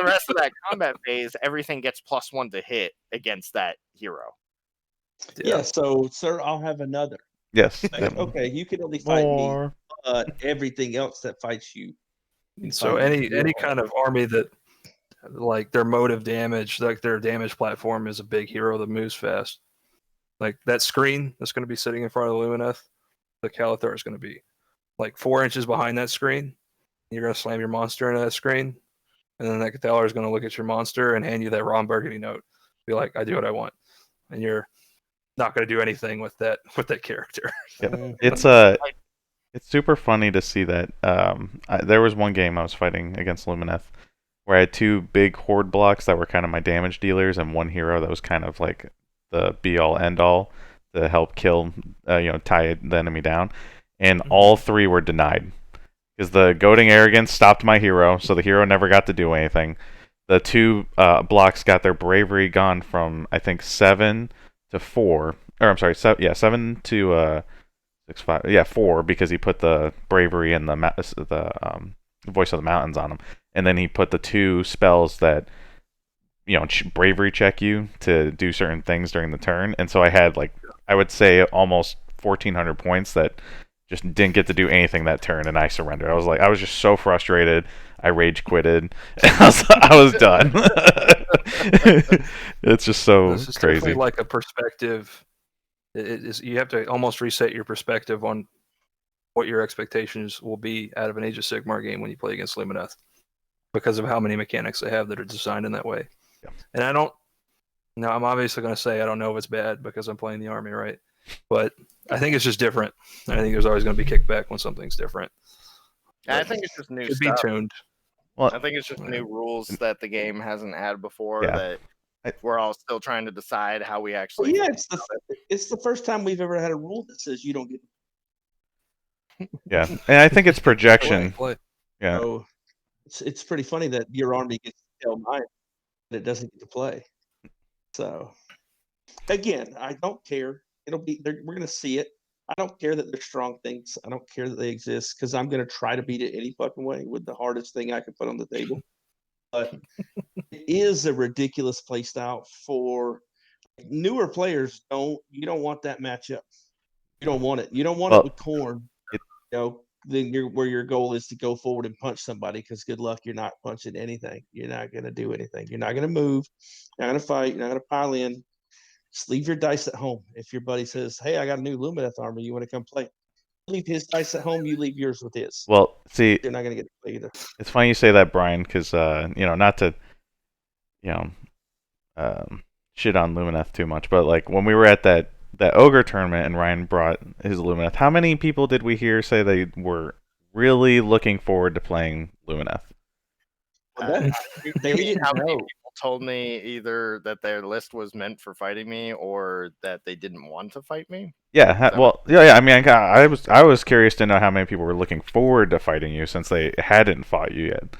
rest of that combat phase, everything gets +1 to hit against that hero. Yeah, so sir, I'll have another. Yes. Okay, you can only fight me, but everything else that fights you. So any kind of army that their mode of damage, their damage platform is a big hero that moves fast. That screen that's going to be sitting in front of the Lumineth, the Calathar is going to be 4 inches behind that screen. You're going to slam your monster into that screen, and then that Calathar is going to look at your monster and hand you that Ron Burgundy note. Be like, I do what I want. And you're not going to do anything with that character. Yeah. It's super funny to see that. There was one game I was fighting against Lumineth where I had 2 big horde blocks that were kind of my damage dealers, and one hero that was kind of like the be-all, end-all to help kill, tie the enemy down. And all 3 were denied Because the goading arrogance stopped my hero, so the hero never got to do anything. The two blocks got their bravery gone from I think 7 to 4, or I'm sorry, 7 to 6, 5, 4, because he put the bravery and the voice of the mountains on him, and then he put the 2 spells that bravery check you to do certain things during the turn, and so I had I would say almost 1,400 points that just didn't get to do anything that turn, and I surrendered. I was just so frustrated. I rage quitted. I was done. It's just so This is crazy. definitely like a perspective. You have to almost reset your perspective on what your expectations will be out of an Age of Sigmar game when you play against Lumineth, because of how many mechanics they have that are designed in that way. Yeah. And I'm obviously going to say I don't know if it's bad because I'm playing the army, right? But I think it's just different. I think there's always going to be kickback when something's different. I think it's just new Should stuff. be tuned. Well, I think it's just new rules that the game hasn't had before Yeah. that we're all still trying to decide how we actually. Yeah, it's the first time we've ever had a rule that says you don't get. yeah, and I think it's projection. Play. Yeah, So it's pretty funny that your army gets to tell mine, but it doesn't get to play. So again, I don't care. We're going to see it. I don't care that they're strong things. I don't care that they exist because I'm going to try to beat it any fucking way with the hardest thing I can put on the table. But it is a ridiculous play style for newer players. You don't want that matchup. You don't want it. You don't want it with Corn. Then where your goal is to go forward and punch somebody, because good luck, you're not punching anything. You're not going to do anything. You're not going to move. You're not going to fight. You're not going to pile in. Just leave your dice at home. If your buddy says, "Hey, I got a new Lumineth army, you want to come play?" Leave his dice at home. You leave yours with his. Well, see, you're not going to get to play either. It's funny you say that, Brian, because not to shit on Lumineth too much, but when we were at that Ogre tournament and Ryan brought his Lumineth, how many people did we hear say they were really looking forward to playing Lumineth? How many people told me either that their list was meant for fighting me or that they didn't want to fight me? Yeah, I mean, I was curious to know how many people were looking forward to fighting you since they hadn't fought you yet.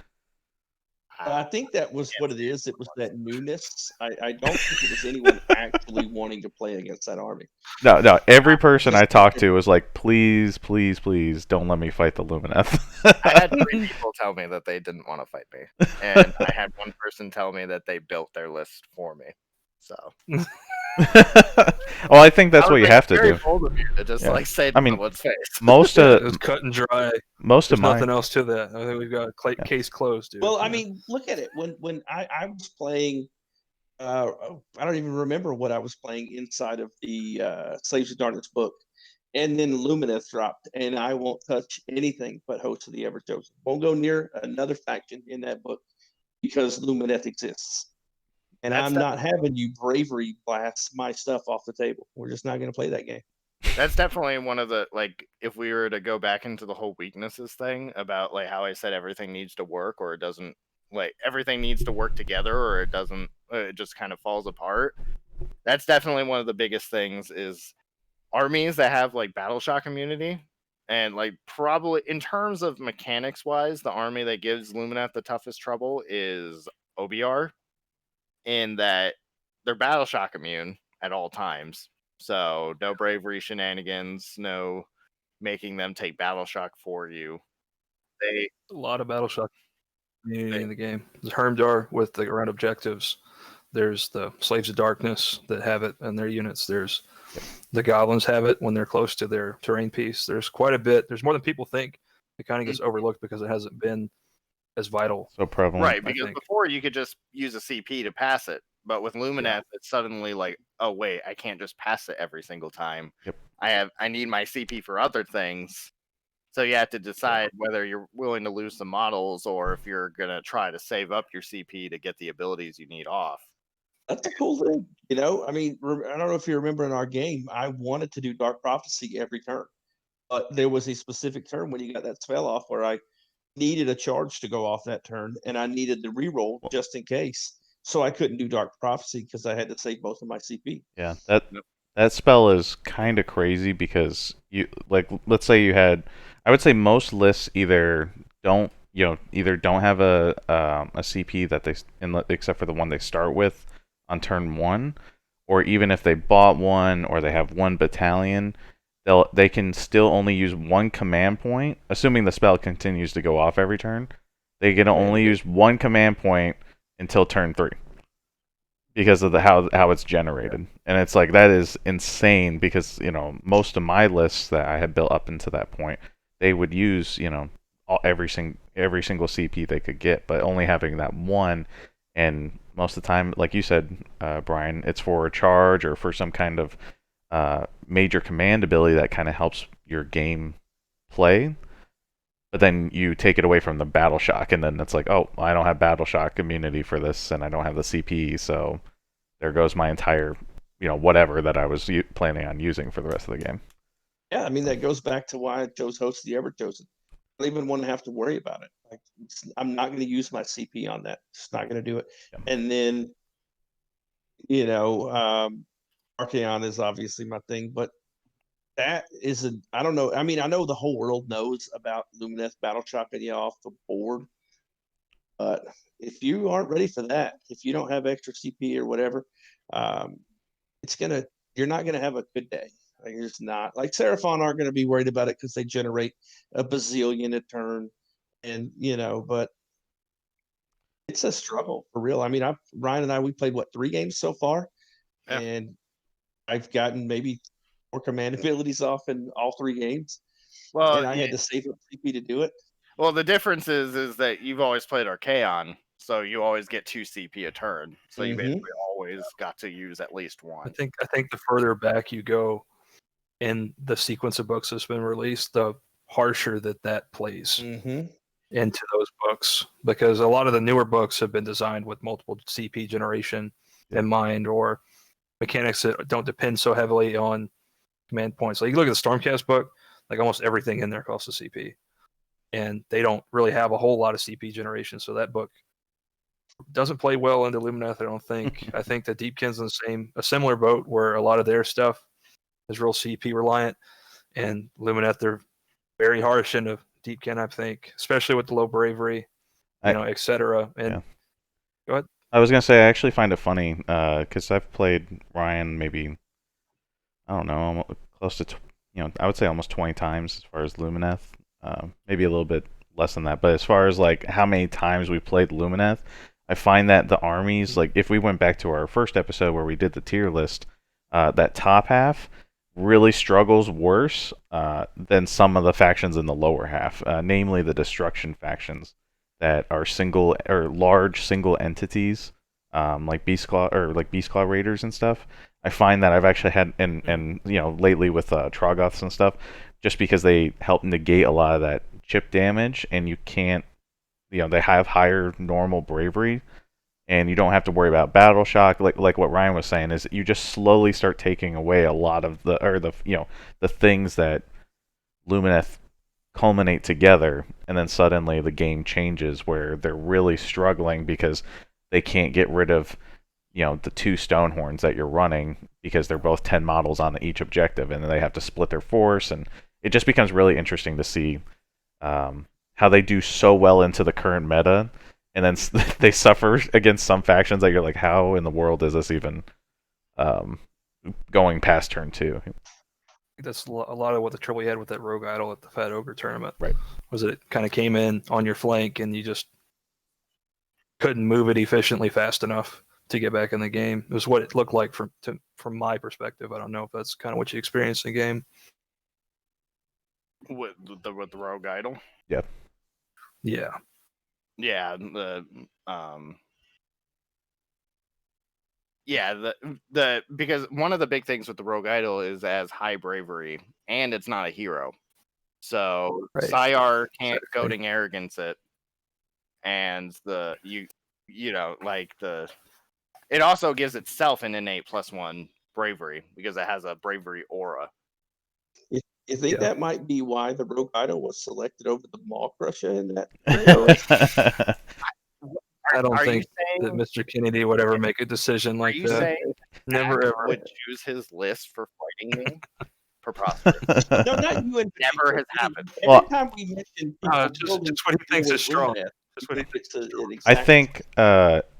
I think that was what it is. It was that newness. I don't think it was anyone actually wanting to play against that army. No. Every person I talked to was like, please, please, please, don't let me fight the Lumineth. I had 3 people tell me that they didn't want to fight me, and I had one person tell me that they built their list for me. So. Well, I think that's what you have to do. Bold of you to just say someone's face. Most of it was cut and dry. Most There's of nothing else to that. I think we've got case closed, dude. Well, I mean, look at it. When I was playing, I don't even remember what I was playing inside of the Slaves of Darkness book, and then Lumineth dropped, and I won't touch anything but Host of the Everchosen. Won't go near another faction in that book because Lumineth exists. And I'm not having you bravery blast my stuff off the table. We're just not going to play that game. That's definitely one of the, if we were to go back into the whole weaknesses thing about, how I said everything needs to work or it doesn't, everything needs to work together or it doesn't, it just kind of falls apart. That's definitely one of the biggest things is armies that have, battle shock immunity. And, probably, in terms of mechanics-wise, the army that gives Lumineth the toughest trouble is OBR. In that they're battle shock immune at all times. So no bravery shenanigans, no making them take battle shock for you. A lot of battle shock immunity in the game. There's Hermdar with around objectives. There's the Slaves of Darkness that have it in their units. There's the Goblins have it when they're close to their terrain piece. There's quite a bit. There's more than people think. It kind of gets overlooked because it hasn't been as vital. So prevalent. Right, because before you could just use a CP to pass it. But with Lumineth, it's suddenly oh wait, I can't just pass it every single time. Yep. I need my CP for other things. So you have to decide whether you're willing to lose some models or if you're gonna try to save up your CP to get the abilities you need off. That's a cool thing. I mean, I don't know if you remember in our game, I wanted to do Dark Prophecy every turn. But there was a specific turn when you got that spell off where I needed a charge to go off that turn, and I needed the reroll just in case. So I couldn't do Dark Prophecy because I had to save both of my CP. Yeah, that spell is kind of crazy because you let's say you had I would say most lists either don't have a CP that except for the one they start with on turn 1, or even if they bought one or they have one battalion, they can still only use one command point, assuming the spell continues to go off every turn. They can only use one command point until turn 3 because of how it's generated. And it's like, that is insane, because most of my lists that I had built up into that point, they would use every single CP they could get, but only having that one. And most of the time, like you said, Brian, it's for a charge or for some kind of major command ability that kind of helps your game play. But then you take it away from the battle shock, and then it's like, oh, I don't have battle shock immunity for this, and I don't have the CP, so there goes my entire, whatever that I was planning on using for the rest of the game. Yeah, I mean, that goes back to why I chose Host of the Everchosen. I don't even want to have to worry about it. Like, I'm not going to use my CP on that. It's not going to do it. Yeah. And then, Archaon is obviously my thing, but that isn't, I don't know. I mean, I know the whole world knows about Lumineth battle shocking you off the board, but if you aren't ready for that, if you don't have extra CP or whatever, you're not gonna have a good day. Like, it's not like Seraphon aren't gonna be worried about it because they generate a bazillion a turn, and but it's a struggle for real. I mean, Ryan and I, we played 3 games so far, and I've gotten maybe 4 command abilities off in all 3 games. Well, and I had to save up CP to do it. Well, the difference is that you've always played Archaon, so you always get 2 CP a turn. So you basically always got to use at least one. I think the further back you go in the sequence of books that's been released, the harsher that plays into those books, because a lot of the newer books have been designed with multiple CP generation in mind, or mechanics that don't depend so heavily on command points. Like, you look at the Stormcast book, like almost everything in there costs a CP, and they don't really have a whole lot of CP generation, so that book doesn't play well into Lumineth, I don't think. I think that Deepkin's in a similar boat, where a lot of their stuff is real CP reliant, and Lumineth, they're very harsh into Deepkin, I think, especially with the low bravery, etc. And go ahead. I was gonna say, I actually find it funny because I've played Ryan maybe, I don't know, close to I would say almost 20 times as far as Lumineth, maybe a little bit less than that. But as far as like how many times we played Lumineth, I find that the armies, like if we went back to our first episode where we did the tier list, that top half really struggles worse than some of the factions in the lower half, namely the destruction factions that are single or large single entities, like Beastclaw Raiders and stuff. I find that I've actually had, and lately with Troggoths and stuff, just because they help negate a lot of that chip damage, and you can't, they have higher normal bravery, and you don't have to worry about battle shock. Like what Ryan was saying, is you just slowly start taking away a lot of the things that Lumineth culminate together, and then suddenly the game changes where they're really struggling because they can't get rid of the 2 Stonehorns that you're running, because they're both 10 models on each objective, and then they have to split their force, and it just becomes really interesting to see how they do so well into the current meta, and then they suffer against some factions that you're like, how in the world is this even going past turn 2? That's a lot of what the trouble you had with that Rogue Idol at the Fat Ogre tournament. Right. Was that it kind of came in on your flank, and you just couldn't move it efficiently fast enough to get back in the game. It was what it looked like from my perspective. I don't know if that's kind of what you experienced in the game. With the Rogue Idol? Yeah. Yeah. Yeah, because one of the big things with the Rogue Idol is as high bravery, and it's not a hero. So Sayar can't goading arrogance it, and it also gives itself an innate +1 bravery because it has a bravery aura. You think that might be why the Rogue Idol was selected over the Maw Crusher in that? I don't think that Mr. Kennedy would ever make a decision like that. Never ever would choose his list for fighting me, for prospered. No, not you in Never particular. has happened. Every time we mention people just building what he thinks is strong. Lumineth, Just what he thinks is strong. I think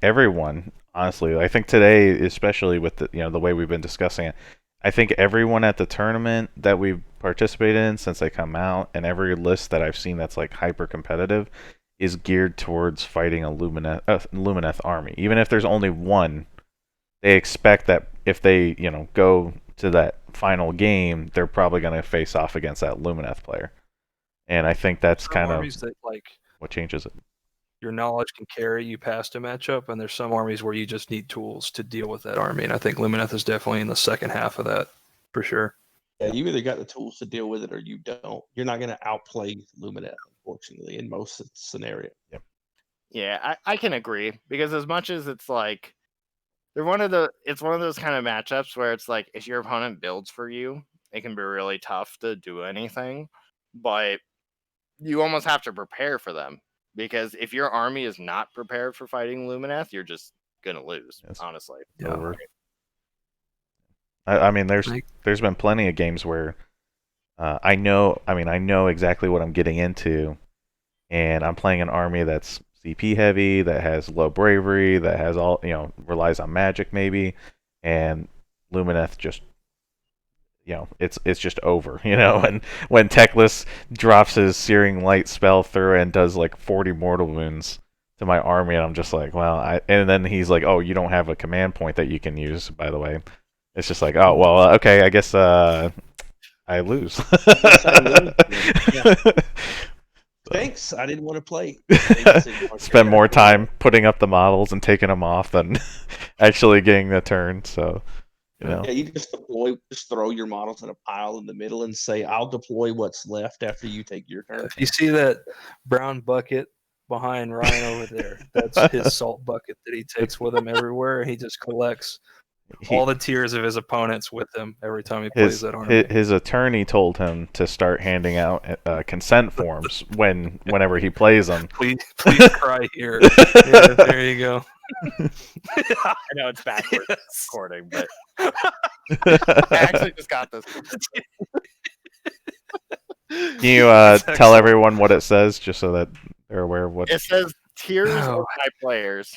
everyone, honestly, I think today, especially with the way we've been discussing it, I think everyone at the tournament that we've participated in since they come out, and every list that I've seen that's like hyper competitive, is geared towards fighting a Lumineth army. Even if there's only one, they expect that if they go to that final game, they're probably going to face off against that Lumineth player. And I think that's Some kind of armies that, like, what changes it. your knowledge can carry you past a matchup, and there's some armies where you just need tools to deal with that army, and I think Lumineth is definitely in the second half of that, for sure. Yeah, you either got the tools to deal with it or you don't. You're not going to outplay Lumineth, unfortunately, in most scenarios. Yep. Yeah, I can agree, because as much as it's like it's one of those kind of matchups where it's like if your opponent builds for you, it can be really tough to do anything, but you almost have to prepare for them, because if your army is not prepared for fighting Lumineth, you're just gonna lose. Yes. Honestly. Yeah. Over. I mean, there's been plenty of games where I know exactly what I'm getting into, and I'm playing an army that's CP heavy, that has low bravery, that has all relies on magic maybe, and Lumineth just it's just over, and when Teclis drops his Searing Light spell through and does like 40 mortal wounds to my army, and I'm just like, well, and then he's like, oh, you don't have a command point that you can use, by the way. It's just like, oh, well, okay, I guess I lose. Yeah. Thanks, I didn't want to play. Spend more time putting up the models and taking them off than actually getting the turn, so... Yeah, you just throw your models in a pile in the middle and say, I'll deploy what's left after you take your turn. If you see that brown bucket behind Ryan over there, that's his salt bucket that he takes with him everywhere. He just collects all the tears of his opponents with him every time he plays that army. His attorney told him to start handing out consent forms whenever he plays them. Please cry here. Yeah, there you go. I know it's backwards recording, but I actually just got this. Can you tell everyone what it says, just so that they're aware of what it says? Tears of my players.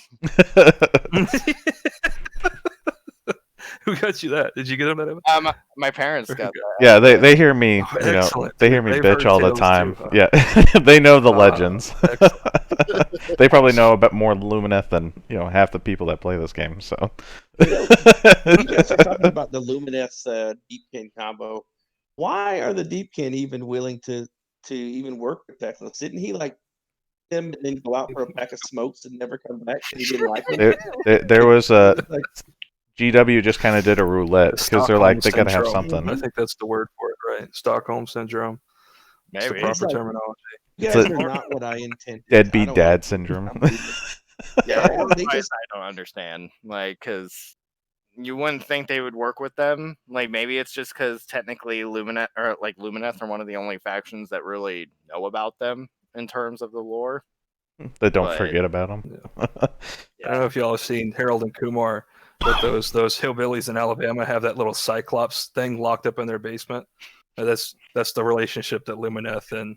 Who got you that? Did you get him that? My parents got that. Yeah, they hear me. They hear me bitch all the time. Too, huh? Yeah, they know the legends. They probably know about more Lumineth than half the people that play this game. So, you guys are talking about the Lumineth Deepkin combo. Why are the Deepkin even willing to even work with Teclis? Didn't he like them and then go out for a pack of smokes and never come back? He didn't like them. There was a. GW just kind of did a roulette because they're like, they gotta have something. I think that's the word for it, right? Stockholm syndrome. Maybe. It's the proper terminology. You guys are not what I intended. Deadbeat dad syndrome. Yeah, I don't understand. Like, because you wouldn't think they would work with them. Like, maybe it's just because technically Lumineth are one of the only factions that really know about them in terms of the lore. That don't forget about them. Yeah. I don't know if y'all have seen Harold and Kumar. But those hillbillies in Alabama have that little Cyclops thing locked up in their basement. That's the relationship that Lumineth and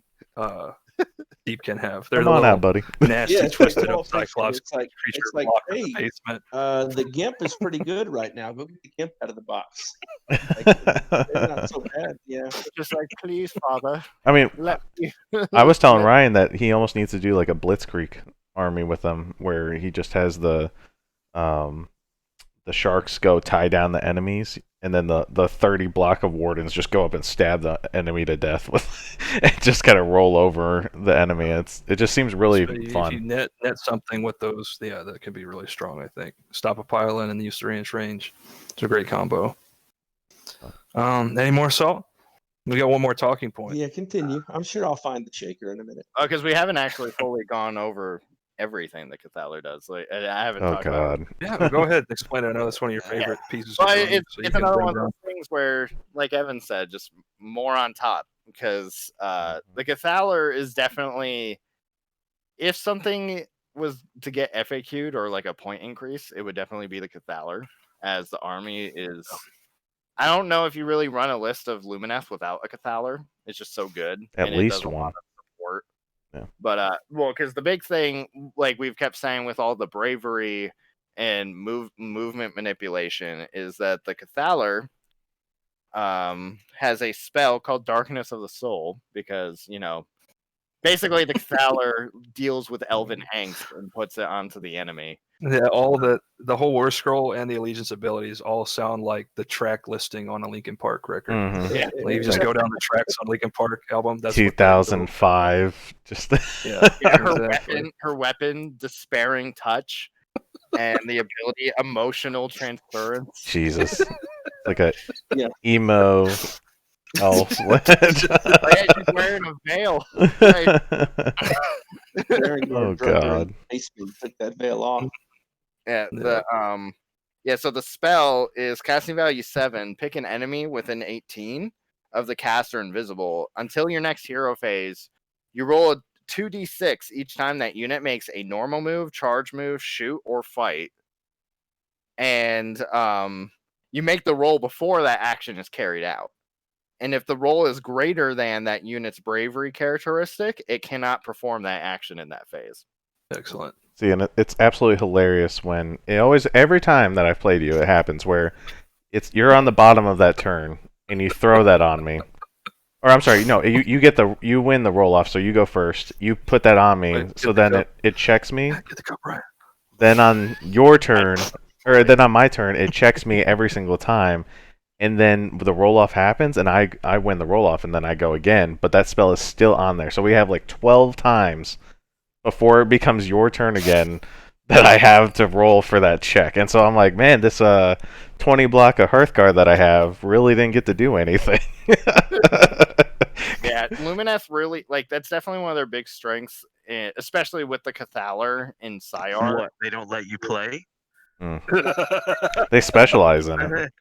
Deepkin have. They're Come on out, buddy. Nasty, twisted up Cyclops creature like, locked hey, in the basement. The GIMP is pretty good right now. Go get the GIMP out of the box. They're not so bad. Yeah. Just like, please, Father. I mean, I was telling Ryan that he almost needs to do like a Blitzkrieg army with them, where he just has the sharks go tie down the enemies, and then the 30 block of wardens just go up and stab the enemy to death with and just kind of roll over the enemy. It just seems really fun. If you net something with those, that can be really strong, I think. Stop a pile in and use 3-inch range. It's a great combo. Any more salt? We got one more talking point. Yeah, continue. I'm sure I'll find the shaker in a minute. Because we haven't actually fully gone over everything that Cathaler does. Like, I haven't talked about it. Yeah, go ahead and explain it. I know that's one of your favorite pieces. Well, it's another one of those things where, like Evan said, just more on top. Because the Cathaler is definitely, if something was to get FAQ'd or like a point increase, it would definitely be the Cathaler, as the army is I don't know if you really run a list of Lumineth without a Cathalar. It's just so good. At and least it does a one. lot of support. Yeah. But because the big thing, like we've kept saying with all the bravery and movement manipulation, is that the Cathalar has a spell called Darkness of the Soul, because basically the Cathalar deals with elven angst and puts it onto the enemy. Yeah, all the whole War Scroll and the Allegiance abilities all sound like the track listing on a Linkin Park record. Mhm. Yeah. Like, you just go down the tracks on Linkin Park album. That's 2005. Just yeah, Her weapon, Despairing Touch, and the ability Emotional Transference. Jesus, like a Yeah. emo elf. She's wearing a veil. Oh God. Basement took that veil off. Yeah. So the spell is casting value 7. Pick an enemy within 18 of the caster invisible. Until your next hero phase, you roll a 2d6 each time that unit makes a normal move, charge move, shoot, or fight. And you make the roll before that action is carried out. And if the roll is greater than that unit's bravery characteristic, it cannot perform that action in that phase. Excellent. See, and it's absolutely hilarious when every time that I've played you, it happens where you're on the bottom of that turn and you throw that on me. Or I'm sorry, no, you win the roll off, so you go first. You put that on me, Wait, so then it checks me. Get the cup right. Then on your turn, or then on my turn, it checks me every single time. And then the roll-off happens, and I win the roll-off, and then I go again. But that spell is still on there. So we have like 12 times before it becomes your turn again that I have to roll for that check. And so I'm like, man, this 20 block of Hearthguard that I have really didn't get to do anything. Yeah, Lumineth really, that's definitely one of their big strengths, especially with the Cathalar in Syar. What? They don't let you play? They specialize in it.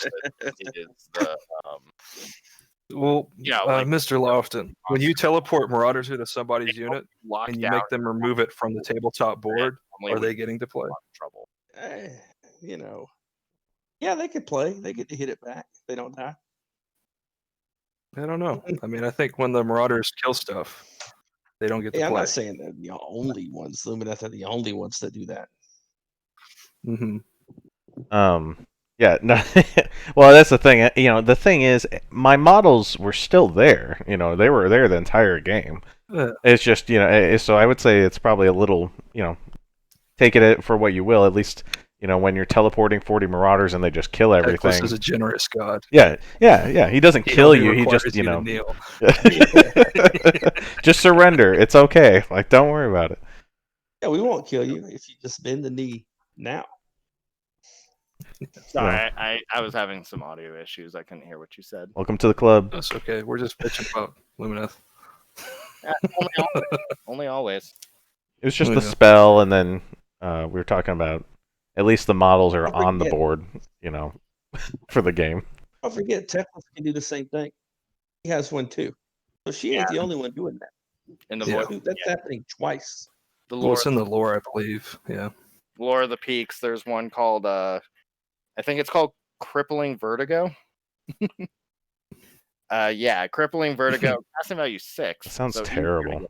Well, Mr. Lofton, when you teleport Marauders into somebody's unit and you make them remove it from the tabletop board, are they getting to play? Trouble. Yeah, they could play. They get to hit it back if they don't die. I don't know. I mean, I think when the Marauders kill stuff, they don't get to play. I'm not saying they're the only ones. Lumineth are the only ones that do that. Mm-hmm. Yeah, no. Well, that's the thing. The thing is, my models were still there. They were there the entire game. It's just, so I would say it's probably a little, take it for what you will. At least, when you're teleporting 40 Marauders and they just kill everything. Teclis is a generous god. Yeah. He doesn't kill you. He just, kneel. Just surrender. It's okay. Like, don't worry about it. Yeah, we won't kill you if you just bend the knee now. Sorry, I was having some audio issues. I couldn't hear what you said. Welcome to the club. That's okay. We're just bitching about Lumineth. Only always. It was just the spell, and then we were talking about at least the models are on the board, for the game. Don't forget, Teclis can do the same thing. He has one too. So she ain't the only one doing that. In the That's happening twice. Well, it's in the lore, I believe. Yeah. Lore of the Peaks. There's one called I think it's called Crippling Vertigo. Crippling Vertigo. Casting value 6. That sounds terrible.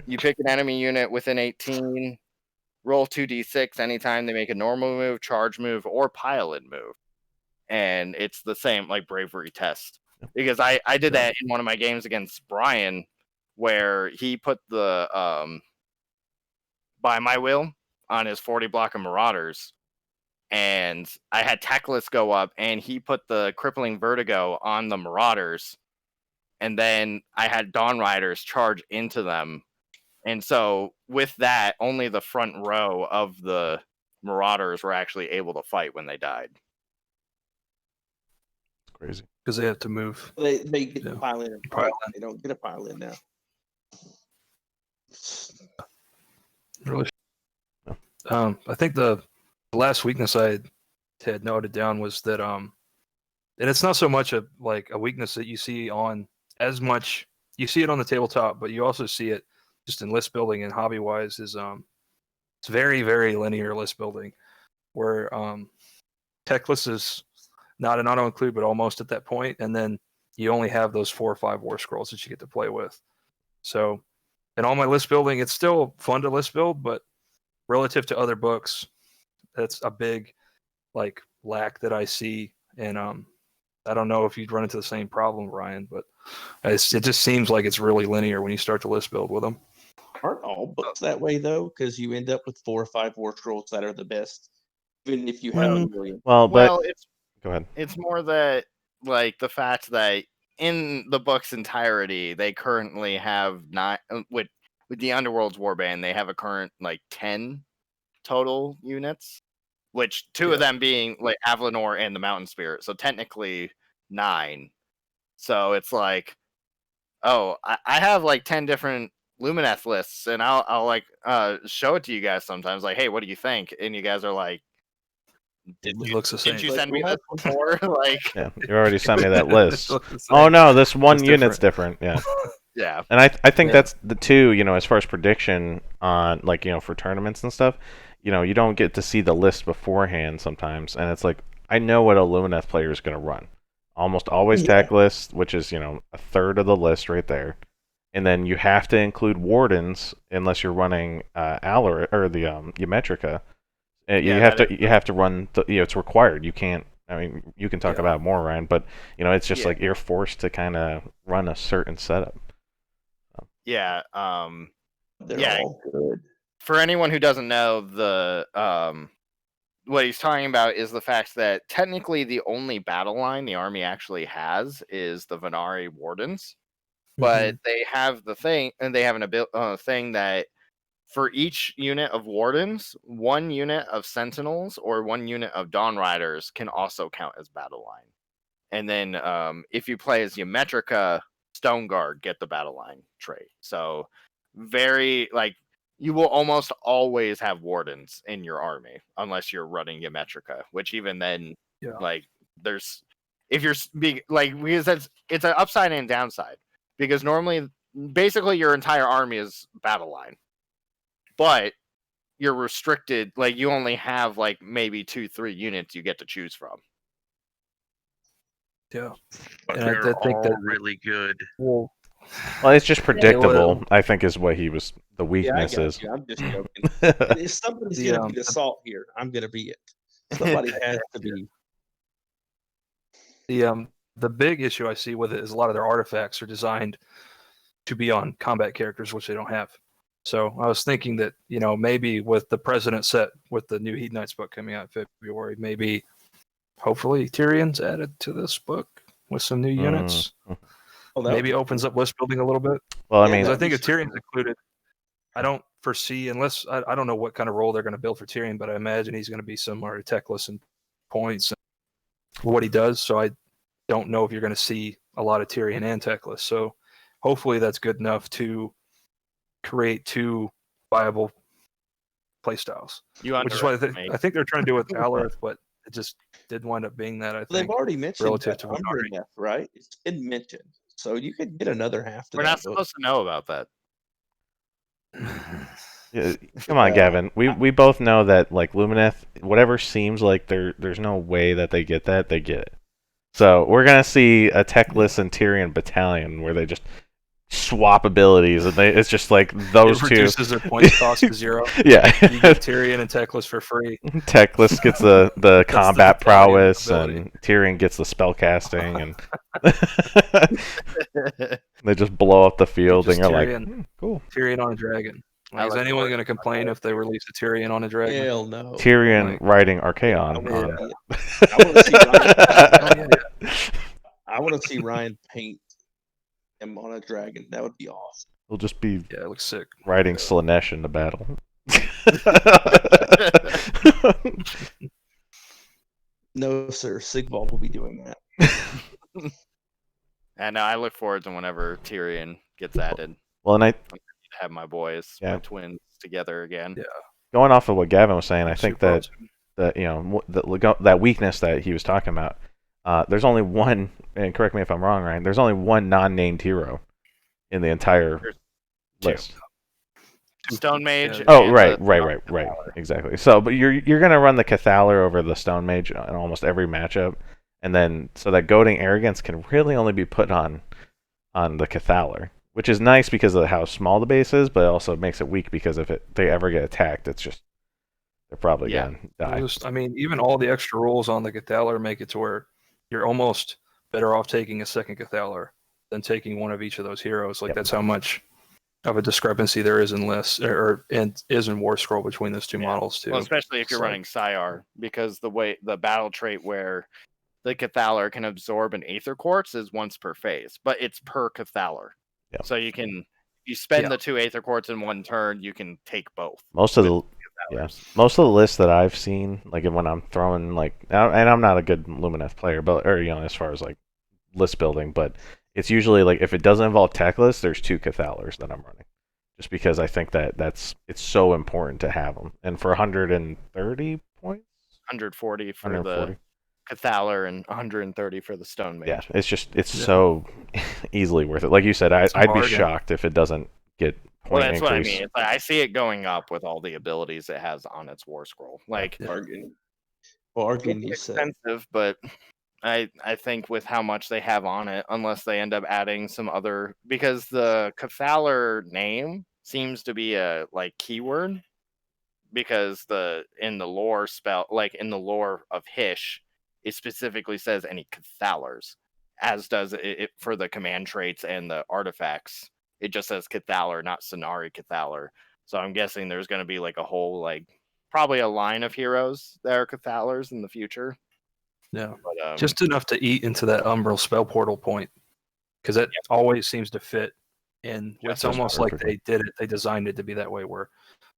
You pick an enemy unit within 18. Roll 2d6 anytime they make a normal move, charge move, or pilot move. And it's the same bravery test. Because I did that in one of my games against Brian, where he put the By My Will on his 40 block of Marauders. And I had Teclis go up, and he put the Crippling Vertigo on the Marauders. And then I had Dawn Riders charge into them. And so with that, only the front row of the Marauders were actually able to fight when they died. It's crazy. Because they have to move. They get to pile in. They don't get a pile in now. Really? I think the last weakness I had noted down was that and it's not so much a weakness that you see on as much. You see it on the tabletop, but you also see it just in list building and hobby wise. Is it's very, very linear list building, where Teclis is not an auto include, but almost at that point, and then you only have those 4 or 5 war scrolls that you get to play with. So, in all my list building, it's still fun to list build, but relative to other books, that's a big like lack that I see. And I don't know if you'd run into the same problem, Ryan, but it just seems like it's really linear when you start to list build with them. Aren't all books that way though? Because you end up with 4 or 5 war scrolls that are the best, even if you have a million. Well, it's go ahead. It's more that like the fact that in the book's entirety, they currently have not with the Underworld's Warband, they have a current like 10 total units, which 2 of them being like Avlanor and the Mountain Spirit, so technically 9. So it's like, oh, I have like 10 different Lumineth lists, and I'll like show it to you guys sometimes, like, hey, what do you think? And you guys are like, It looks the same. didn't you send me this before? Like, Yeah, you already sent me that list. It looks the Oh same. no, this one It's unit's different. Yeah. yeah. And I think that's the two, as far as prediction on like, for tournaments and stuff, you don't get to see the list beforehand sometimes, and it's like I know what a Lumineth player is going to run. Almost always Teclis, which is, a third of the list right there. And then you have to include Wardens unless you're running Alor or the Ymetrica. You have to run it's required. You can't. I mean, you can talk about it more, Ryan, but it's just like you're forced to kind of run a certain setup. Yeah. They're all good. For anyone who doesn't know, the what he's talking about is the fact that technically the only battle line the army actually has is the Venari Wardens, but they have the thing, and they have an thing that for each unit of Wardens, 1 unit of Sentinels or 1 unit of Dawn Riders can also count as battle line. And then if you play as Ymetrica, Stone Guard get the battle line trait. So you will almost always have Wardens in your army unless you're running Ymetrica, which even then, there's if you're because it's an upside and downside, because normally basically your entire army is battle line, but you're restricted, like you only have like maybe 2-3 units you get to choose from. Yeah, But and they're I think all that really good. well, it's just predictable. I think is what the weakness is. I'm just joking. If somebody's going to be the salt here, I'm going to be it. Somebody has to be. The big issue I see with it is a lot of their artifacts are designed to be on combat characters, which they don't have. So I was thinking that, maybe with the President set, with the new Heat Knights book coming out in February, maybe hopefully Tyrion's added to this book with some new units. Maybe opens up list building a little bit. Well, I mean, I think if Tyrion's included, I don't foresee, unless I don't know what kind of role they're going to build for Tyrion, but I imagine he's going to be similar to Teclis in points and what he does. So I don't know if you're going to see a lot of Tyrion and Teclis. So hopefully that's good enough to create 2 viable playstyles. Which is what I think they're trying to do with Alorith, but it just didn't wind up being that. I think they've already mentioned relative to Lumineth, right? It's been mentioned, so you could get another half. We're not supposed to know about that. Yeah, come on, Gavin. We both know that like Lumineth, whatever seems like there's no way that they get that, they get it. So we're gonna see a Teclis and Tyrion battalion where they just swap abilities, and it's just like those two. It reduces their point cost to 0. Yeah, you get Tyrion and Teclis for free. Teclis gets the combat prowess, and Tyrion gets the spell casting, and they just blow up the field, and you're Tyrion, like, cool. Tyrion on a dragon. Like, is anyone going to complain if they release a Tyrion on a dragon? Hell no. Tyrion riding Archaon. I want to see Ryan paint him on a dragon. That would be awesome. He'll just be it looks sick. Riding Slanesh in the battle. No, sir. Sigvald will be doing that. And I look forward to whenever Tyrion gets added. Well, and I have my boys, my twins, together again. Yeah. Going off of what Gavin was saying, I think that that weakness that he was talking about. There's only one, and correct me if I'm wrong, Ryan. There's only one non-named hero in the entire list. Stone Mage. Oh, right, exactly. So, but you're gonna run the Cathalar over the Stone Mage in almost every matchup, And then so that goading arrogance can really only be put on the Cathalar, which is nice because of how small the base is, but it also makes it weak because if they ever get attacked, it's just they're probably gonna die. I mean, even all the extra rules on the Cathalar make it to where you're almost better off taking a second Cathalar than taking one of each of those heroes. Like that's how much of a discrepancy there is in lists and is in War Scroll between those two models too. Well, especially if you're running Psyar, because the battle trait where the Cathalar can absorb an Aether Quartz is once per phase, but it's per Cathalar. Yeah. So you spend the 2 Aether Quartz in one turn, you can take both. Most of the lists that I've seen, like when I'm throwing and I'm not a good Lumineth player, but as far as like list building, but it's usually like if it doesn't involve Teclis, there's 2 Cathalars that I'm running, just because I think it's so important to have them. And for 130 points, 140 for the Cathalar and 130 for the Stone Mage. Yeah, it's so easily worth it. Like you said, I'd be shocked if it doesn't get point that's increase. What I mean. It's like I see it going up with all the abilities it has on its War Scroll. Like bargain, it's expensive, but I think with how much they have on it, unless they end up adding some other, because the Cathalar name seems to be a keyword, because in the lore of Hish, it specifically says any Cathalars, as does it for the command traits and the artifacts. It just says Cathalar, not Sonari Cathalar. So I'm guessing there's going to be a whole probably a line of heroes that are Cathalars in the future. Yeah, but, just enough to eat into that Umbral spell portal point, because it always seems to fit. And it's almost like they designed it to be that way, where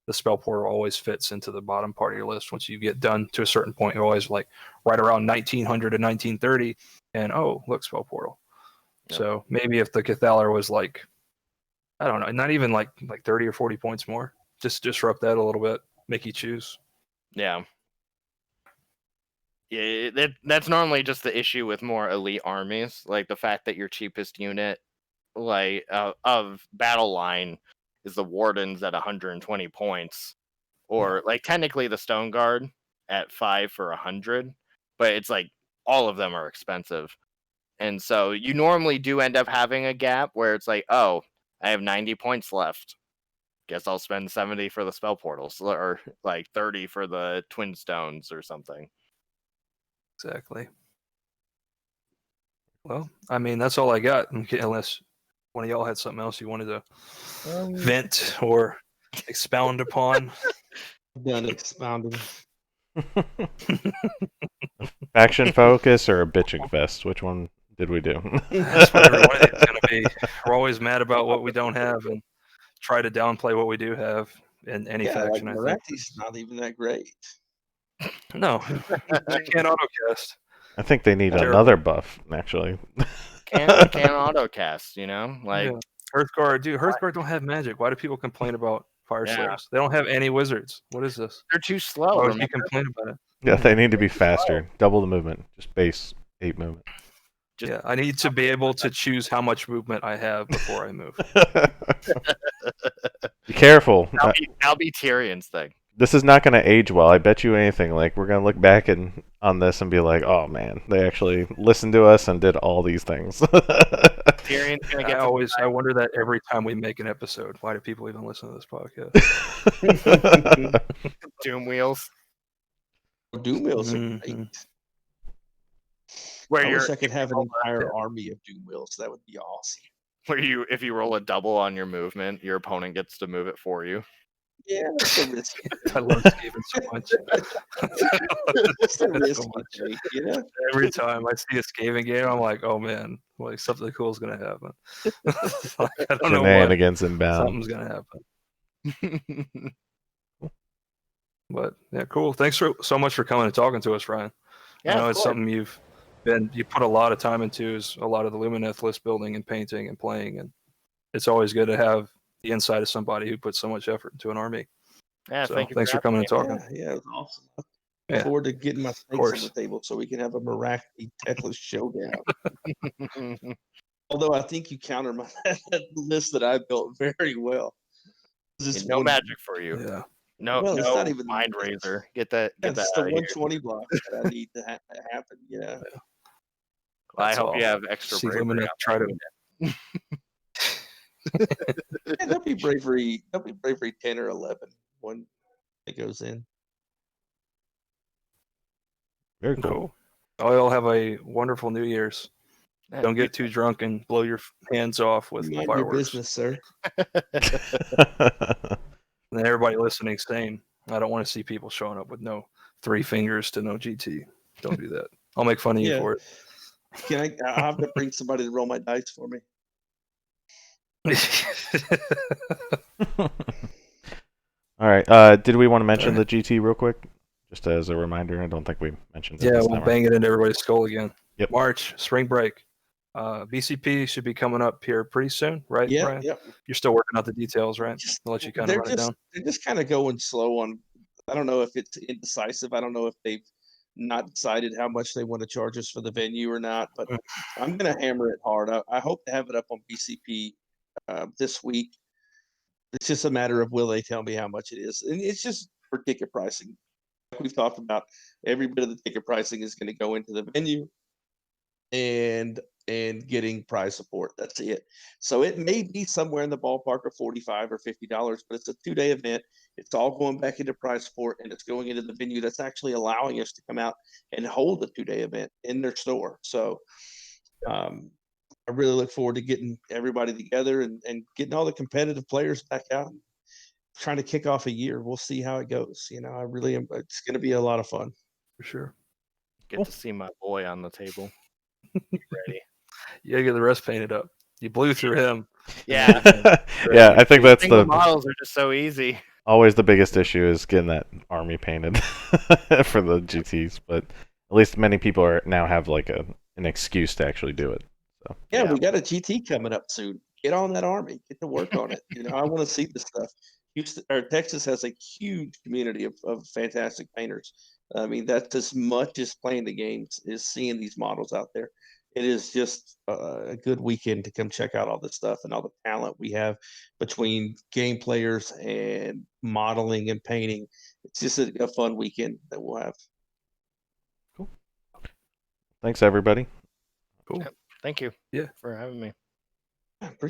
the spell portal always fits into the bottom part of your list. Once you get done to a certain point, you're always right around 1900 to 1930, and look, spell portal. Yep. So maybe if the Cathalar was I don't know, not even like 30 or 40 points more, just disrupt that a little bit, make you choose. Yeah. Yeah, that's normally just the issue with more elite armies, like the fact that your cheapest unit of battle line is the Wardens at 120 points, or technically the Stone Guard at 5 for 100, but it's all of them are expensive, and so you normally do end up having a gap where it's I have 90 points left. Guess I'll spend 70 for the spell portals, or 30 for the Twin Stones or something. Exactly. Well, I mean, that's all I got, unless one of y'all had something else you wanted to vent or expound upon. Done expounding. Faction focus or a bitching fest? Which one did we do? That's what everyone is going to be. We're always mad about what we don't have and try to downplay what we do have in any faction. I think Marathi's not even that great. No, they can't autocast. I think they need another buff, actually. Can't autocast, Hearthguard, dude. Hearthguard don't have magic. Why do people complain about Fire Slayers? They don't have any wizards. What is this? They're too slow. Why would you complain about it? Yeah, they need to be faster. Double the movement. Just base 8 movement. I need to be able to choose how much movement I have before I move. Be careful. That'll be Tyrion's thing. This is not going to age well. I bet you anything. We're going to look back on this and be like, oh man, they actually listened to us and did all these things. Tyrion's going to get. I wonder that every time we make an episode. Why do people even listen to this podcast? Doom Wheels. Doom Wheels are great. I wish I could have an entire army of Doom Wheels. That would be awesome. Where if you roll a double on your movement, your opponent gets to move it for you. Yeah, that's so risky. I love Skaven so much. That's so risky, Every time I see a Skaven game, I'm like, oh man, something cool is going to happen. I don't know what. Shenanigans inbound. Something's going to happen. But yeah, cool. Thanks so much for coming and talking to us, Ryan. Yeah, I know it's something you put a lot of time into, is a lot of the Lumineth list building and painting and playing, and it's always good to have the insight of somebody who puts so much effort into an army. Yeah, thanks for coming and talking. Yeah, it was awesome. Look forward to getting my snakes on the table so we can have a Merathi Teclis showdown. Although I think you counter my list that I built very well. No magic for you. Yeah. No, it's not even Mind Razor. Get that. That's the 120 block that I need to happen. Yeah. I That's hope all. you have extra See bravery. Lumineth try to. Yeah, that'll be bravery. That'll be bravery 10 or 11 when it goes in. Very cool. Cool. Oh, y'all have a wonderful New Year's. Yeah, Don't get too drunk and blow your hands off with Mind your fireworks. business, sir. And everybody listening, same. I don't want to see people showing up with no 3 fingers to no GT. Don't do that. I'll make fun of you Yeah. for I'll have to bring somebody to roll my dice for me. it. All right. Did we want to mention the GT real quick? Just as a reminder. I don't think we mentioned it. Yeah, this we'll time bang it into everybody's skull again. Yep. March, spring break. BCP should be coming up here pretty soon, right, Yeah, Brian? yep. You're still working out the details, right? I'll let you kind of run it down. They're just kind of going slow on. I don't know if it's indecisive. I don't know if they've not decided how much they want to charge us for the venue or not. But I'm going to hammer it hard. I hope to have it up on BCP this week. It's just a matter of will they tell me how much it is, and it's just for ticket pricing. Like we've talked about, every bit of the ticket pricing is going to go into the venue and getting prize support. That's it. So it may be somewhere in the ballpark of $45 or $50, but it's a 2-day event. It's all going back into prize support, and it's going into the venue that's actually allowing us to come out and hold the 2-day event in their store. So I really look forward to getting everybody together and getting all the competitive players back out and trying to kick off a year. We'll see how it goes. You know, I really am. It's going to be a lot of fun. For sure. Get to see my boy on the table. Ready? You gotta get the rest painted up. You blew through him. Yeah. Yeah, I think that's Single the models are just so easy. always the biggest issue is getting that army painted for the GTs. But at least many people are now have like an excuse to actually do it. So Yeah, Yeah. we got a GT coming up soon. Get on that army. Get to work on it. You know, I want to see this stuff. Houston or Texas has a huge community of fantastic painters. I mean, that's as much as playing the games is seeing these models out there. It is just a good weekend to come check out all this stuff and all the talent we have between game players and modeling and painting. It's just a fun weekend that we'll have. thanks everybody. Cool. Thank you. Yeah. For having me. I appreciate